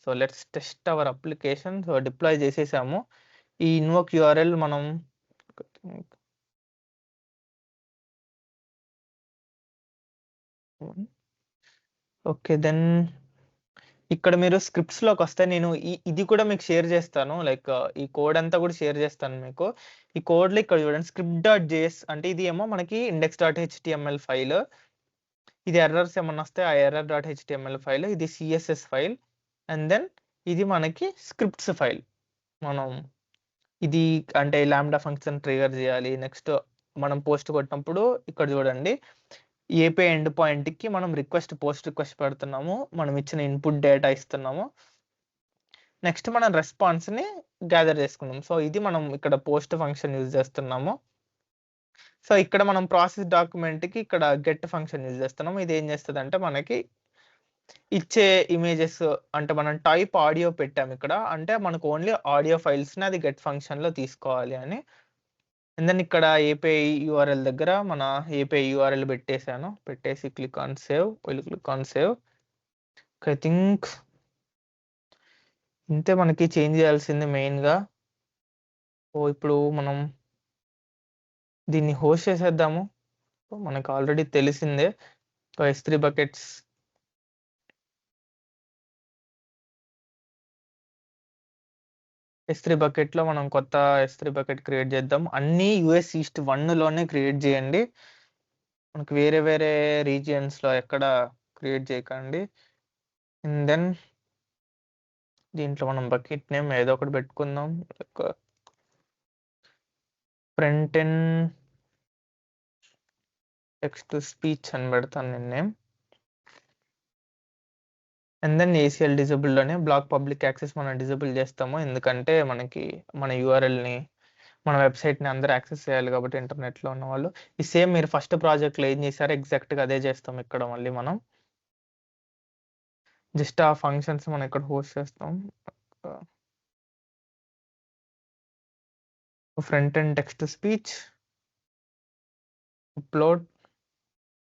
So let's test our application. So deploy చేసేసాము. ఈ ఇన్వోక్ యూఆర్ఎల్ మనం ఓకే. దెన్ ఇక్కడ మీరు స్క్రిప్ట్స్‌లోకొస్తే నేను ఇది కూడా మీకు షేర్ చేస్తాను. లైక్ ఈ కోడ్ అంతా కూడా షేర్ చేస్తాను మీకు. ఈ కోడ్‌లో ఇక్కడ చూడండి script.js అంటే ఇది ఏమో మనకి index.html ఫైల్. ఇది ఎర్రర్స్ ఏమన్నా వస్తే ఆ error.html ఫైల్. ఇది CSS ఫైల్. అండ్ దెన్ ఇది మనకి స్క్రిప్ట్స్ ఫైల్. మనం ఇది అంటే లాంబ్డా ఫంక్షన్ ట్రిగ్గర్ చేయాలి. నెక్స్ట్ మనం పోస్ట్ కొట్టినప్పుడు ఇక్కడ చూడండి ఏపీఐ ఎండ్ పాయింట్‌కి మనం పోస్ట్ రిక్వెస్ట్ పెడుతున్నాము. మనం ఇచ్చిన ఇన్పుట్ డేటా ఇస్తున్నాము. నెక్స్ట్ మనం రెస్పాన్స్‌ని గ్యాదర్ చేసుకున్నాం. సో ఇది మనం ఇక్కడ పోస్ట్ ఫంక్షన్ యూజ్ చేస్తున్నాము. సో ఇక్కడ మనం ప్రాసెస్ డాక్యుమెంట్‌కి ఇక్కడ గెట్ ఫంక్షన్ యూజ్ చేస్తున్నాము. ఇది ఏం చేస్తదంటే మనకి ఇచ్చే ఇమేజెస్ అంటే మనం టైప్ ఆడియో పెట్టాము ఇక్కడ. అంటే మనకు ఓన్లీ ఆడియో ఫైల్స్‌ని అది గెట్ ఫంక్షన్‌లో తీసుకోవాలి అని. అండ్ దెన్ ఇక్కడ ఏపీఐ యూఆర్ఎల్ దగ్గర మన ఏపీఐ యూఆర్ఎల్ పెట్టేసాను. పెట్టేసి click on save. Click on save. I think ఇంతే మనకి చేంజ్ చేయాల్సింది మెయిన్‌గా. ఇప్పుడు మనం దీన్ని హోస్ట్ చేసేద్దాము. మనకు ఆల్రెడీ తెలిసిందే. S3 బకెట్స్ S3 బకెట్‌లో మనం కొత్త S3 బకెట్ క్రియేట్ చేద్దాం. అన్నీ యూఎస్ ఈస్ట్ 1లోనే క్రియేట్ చేయండి. మనకు వేరే వేరే రీజియన్స్‌లో ఎక్కడ క్రియేట్ చేయకండి. అండ్ దెన్ దీంట్లో మనం బకెట్ నేమ్ ఏదో ఒకటి పెట్టుకుందాం. Like front end text to speech అని పెడతాను నేను నేమ్. అండ్ దెన్ ACL డిజేబుల్‌లోనే బ్లాక్ పబ్లిక్ యాక్సెస్ మనం డిజేబుల్ చేస్తాము. ఎందుకంటే మనకి మన యూఆర్ఎల్‌ని మన వెబ్‌సైట్‌ని అందరూ యాక్సెస్ చేయాలి కాబట్టి ఇంటర్నెట్‌లో ఉన్నవాళ్ళు. ఈ సేమ్ మీరు ఫస్ట్ ప్రాజెక్ట్‌లో ఏం చేశారో ఎగ్జాక్ట్‌గా అదే చేస్తాం ఇక్కడ మళ్ళీ మనం. జస్ట్ ఆ ఫంక్షన్స్ మనం ఇక్కడ హోస్ట్ చేస్తాం. Front end text to speech upload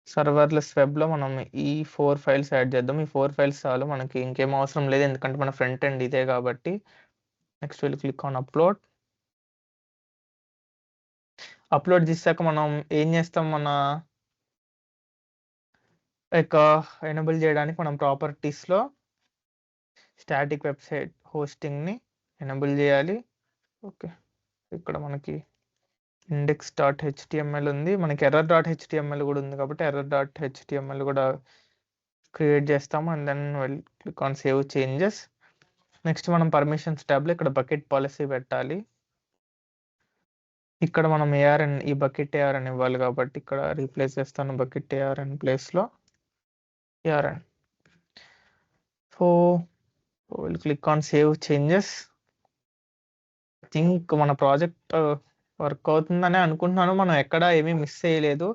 serverless వెబ్‌లో మనం ఈ 4 ఫైల్స్ యాడ్ చేద్దాం. ఈ 4 ఫైల్స్ చాలు మనకి ఇంకేం అవసరం లేదు. ఎందుకంటే మన ఫ్రంట్ ఎండ్ ఇదే కాబట్టి. Next will click on upload. Upload చేశాక మనం ఏం చేస్తాం లైక్ ఎనేబుల్ చేయడానికి మనం ప్రాపర్టీస్‌లో స్టాటిక్ వెబ్‌సైట్ హోస్టింగ్‌ని ఎనేబుల్ చేయాలి. ఓకే. ఇక్కడ మనకి index.html ఉంది. మనకి error.html కూడా ఉంది కాబట్టి error.html కూడా క్రియేట్ చేస్తాము. And then will click on save changes. Next మనం పర్మిషన్స్ ట్యాబ్‌లో ఇక్కడ బకెట్ పాలిసీ పెట్టాలి. ఇక్కడ మనం ARN ఈ బకెట్ ARN ఇవ్వాలి కాబట్టి ఇక్కడ రీప్లేస్ చేస్తాను బకెట్ ARN ప్లేస్‌లో ARN. So will click on save changes. I think మన ప్రాజెక్ట్ వర్క్ అవుతుందనే అనుకుంటున్నాను. మనం ఎక్కడ ఏమీ మిస్ చేయలేదు.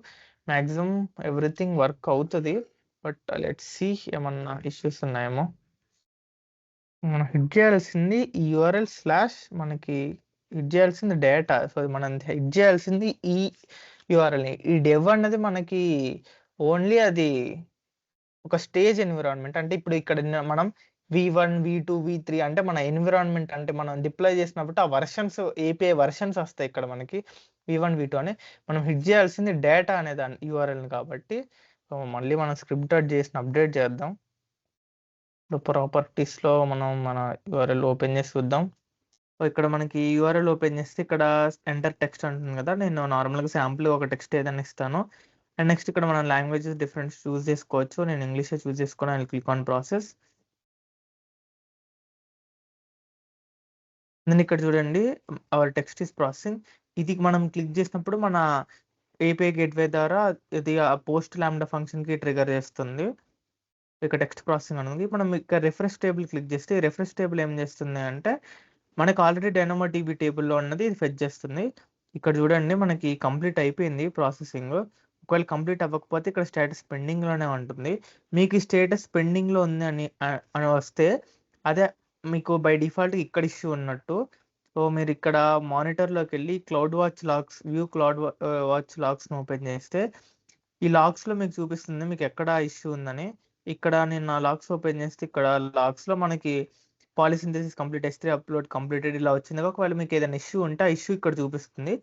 మాక్సిమం ఎవ్రీథింగ్ వర్క్ అవుతది. బట్ లెట్స్ సీ ఏమన్నా ఇష్యూస్ ఉన్నాయేమో. మనం హిట్ చేయాల్సింది ఈ యూఆర్ఎల్ స్లాష్ మనకి హిట్ చేయాల్సింది డేటా. సో మనం హిట్ చేయాల్సింది ఈ యూఆర్ఎల్‌ని. ఈ డెవ్ అన్నది మనకి ఓన్లీ అది ఒక స్టేజ్ ఎన్విరాన్మెంట్. అంటే ఇప్పుడు ఇక్కడ మనం V1, V2, V3 అంటే మన ఎన్విరాన్మెంట్ అంటే మనం డిప్లాయ్ చేసినప్పుడు ఆ వర్షన్స్ ఏపీఐ వర్షన్స్ వస్తాయి ఇక్కడ మనకి V1, V2 అని. మనం హిట్ చేయాల్సింది డేటా అనే దాన్ని యూఆర్ఎల్‌ని కాబట్టి మళ్ళీ మనం script.jsని అప్డేట్ చేద్దాం. ఇప్పుడు ప్రాపర్టీస్‌లో మనం మన యూఆర్ఎల్ ఓపెన్ చేసి చూద్దాం. సో ఇక్కడ మనకి యూఆర్ఎల్ ఓపెన్ చేస్తే ఇక్కడ ఎంటర్ టెక్స్ట్ అంటుంది కదా! నేను నార్మల్‌గా శాంపుల్‌గా ఒక టెక్స్ట్ ఏదైనా ఇస్తాను. అండ్ నెక్స్ట్ ఇక్కడ మనం లాంగ్వేజెస్ డిఫరెంట్ చూజ్ చేసుకోవచ్చు. నేను ఇంగ్లీషే చూజ్ చేసుకొని I will click on process. నేను ఇక్కడ చూడండి అవర్ టెక్స్ట్ ఈస్ ప్రాసెసింగ్. ఇది మనం క్లిక్ చేసినప్పుడు మన ఏపీఐ గేట్వే ద్వారా ఇది ఆ పోస్ట్ లాంబ్డా ఫంక్షన్కి ట్రిగర్ చేస్తుంది. ఇక్కడ టెక్స్ట్ ప్రాసెసింగ్ అని ఉంది. మనం ఇక్కడ రిఫ్రెష్ టేబుల్ క్లిక్ చేస్తే ఈ రిఫ్రెష్ టేబుల్ ఏం చేస్తుంది అంటే మనకు ఆల్రెడీ డైనమోడిబి టేబుల్లో ఉన్నది ఇది ఫెచ్ చేస్తుంది. ఇక్కడ చూడండి మనకి కంప్లీట్ అయిపోయింది ప్రాసెసింగ్. ఒకవేళ కంప్లీట్ అవ్వకపోతే ఇక్కడ స్టేటస్ పెండింగ్లోనే ఉంటుంది. మీకు ఈ స్టేటస్ పెండింగ్లో ఉంది అని వస్తే అదే మీకు బై డిఫాల్ట్ ఇక్కడ ఇష్యూ ఉన్నట్టు. సో మీరు ఇక్కడ మానిటర్లోకి వెళ్ళి cloud watch logs cloud watch లాగ్స్ని ఓపెన్ చేస్తే ఈ లాగ్స్లో మీకు చూపిస్తుంది మీకు ఎక్కడ ఇష్యూ ఉందని. ఇక్కడ నేను నా లాగ్స్ ఓపెన్ చేస్తే ఇక్కడ లాగ్స్లో మనకి పాలిసింథసిస్ కంప్లీట్ S3 అప్లోడ్ కంప్లీటెడ్ ఇలా వచ్చింది. ఒకవేళ మీకు ఏదైనా ఇష్యూ ఉంటే ఆ ఇష్యూ ఇక్కడ చూపిస్తుంది.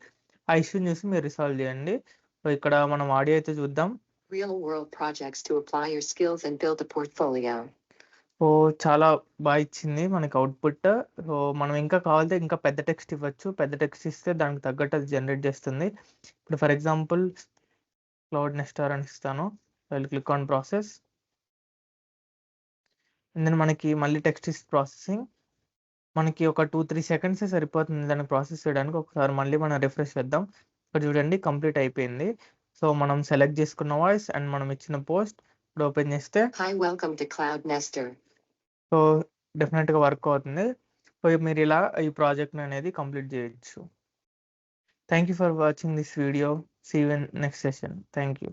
ఆ ఇష్యూని చూసి మీరు రిసాల్వ్ చేయండి. సో ఇక్కడ మనం ఆడియో అయితే చూద్దాం. Real world projects to apply your skills and build a portfolio. So చాలా బాగా ఇచ్చింది మనకి అవుట్పుట్. సో మనం ఇంకా కావాలంటే ఇంకా పెద్ద టెక్స్ట్ ఇవ్వచ్చు. పెద్ద టెక్స్ట్ ఇస్తే దానికి తగ్గట్టు అది జనరేట్ చేస్తుంది. ఇప్పుడు ఫర్ ఎగ్జాంపుల్ క్లౌడ్ నెస్టార్ అని ఇస్తాను. Click on process. దెన్ మనకి మళ్ళీ టెక్స్ట్ ఇస్ ప్రాసెసింగ్. మనకి ఒక 2-3 సెకండ్సే సరిపోతుంది దాన్ని ప్రాసెస్ చేయడానికి. ఒకసారి మళ్ళీ మనం రిఫ్రెష్ చేద్దాం. ఇక్కడ చూడండి కంప్లీట్ అయిపోయింది. సో మనం సెలెక్ట్ చేసుకున్న వాయిస్ అండ్ మనం ఇచ్చిన పోస్ట్ ఇప్పుడు ఓపెన్ చేస్తే Hi, welcome to Cloud Nester. So డెఫినెట్గా వర్క్ అవుతుంది. సో మీరు ఇలా ఈ ప్రాజెక్ట్ని అనేది కంప్లీట్ చేయొచ్చు. Thank you for watching this video. See you in next session. Thank you.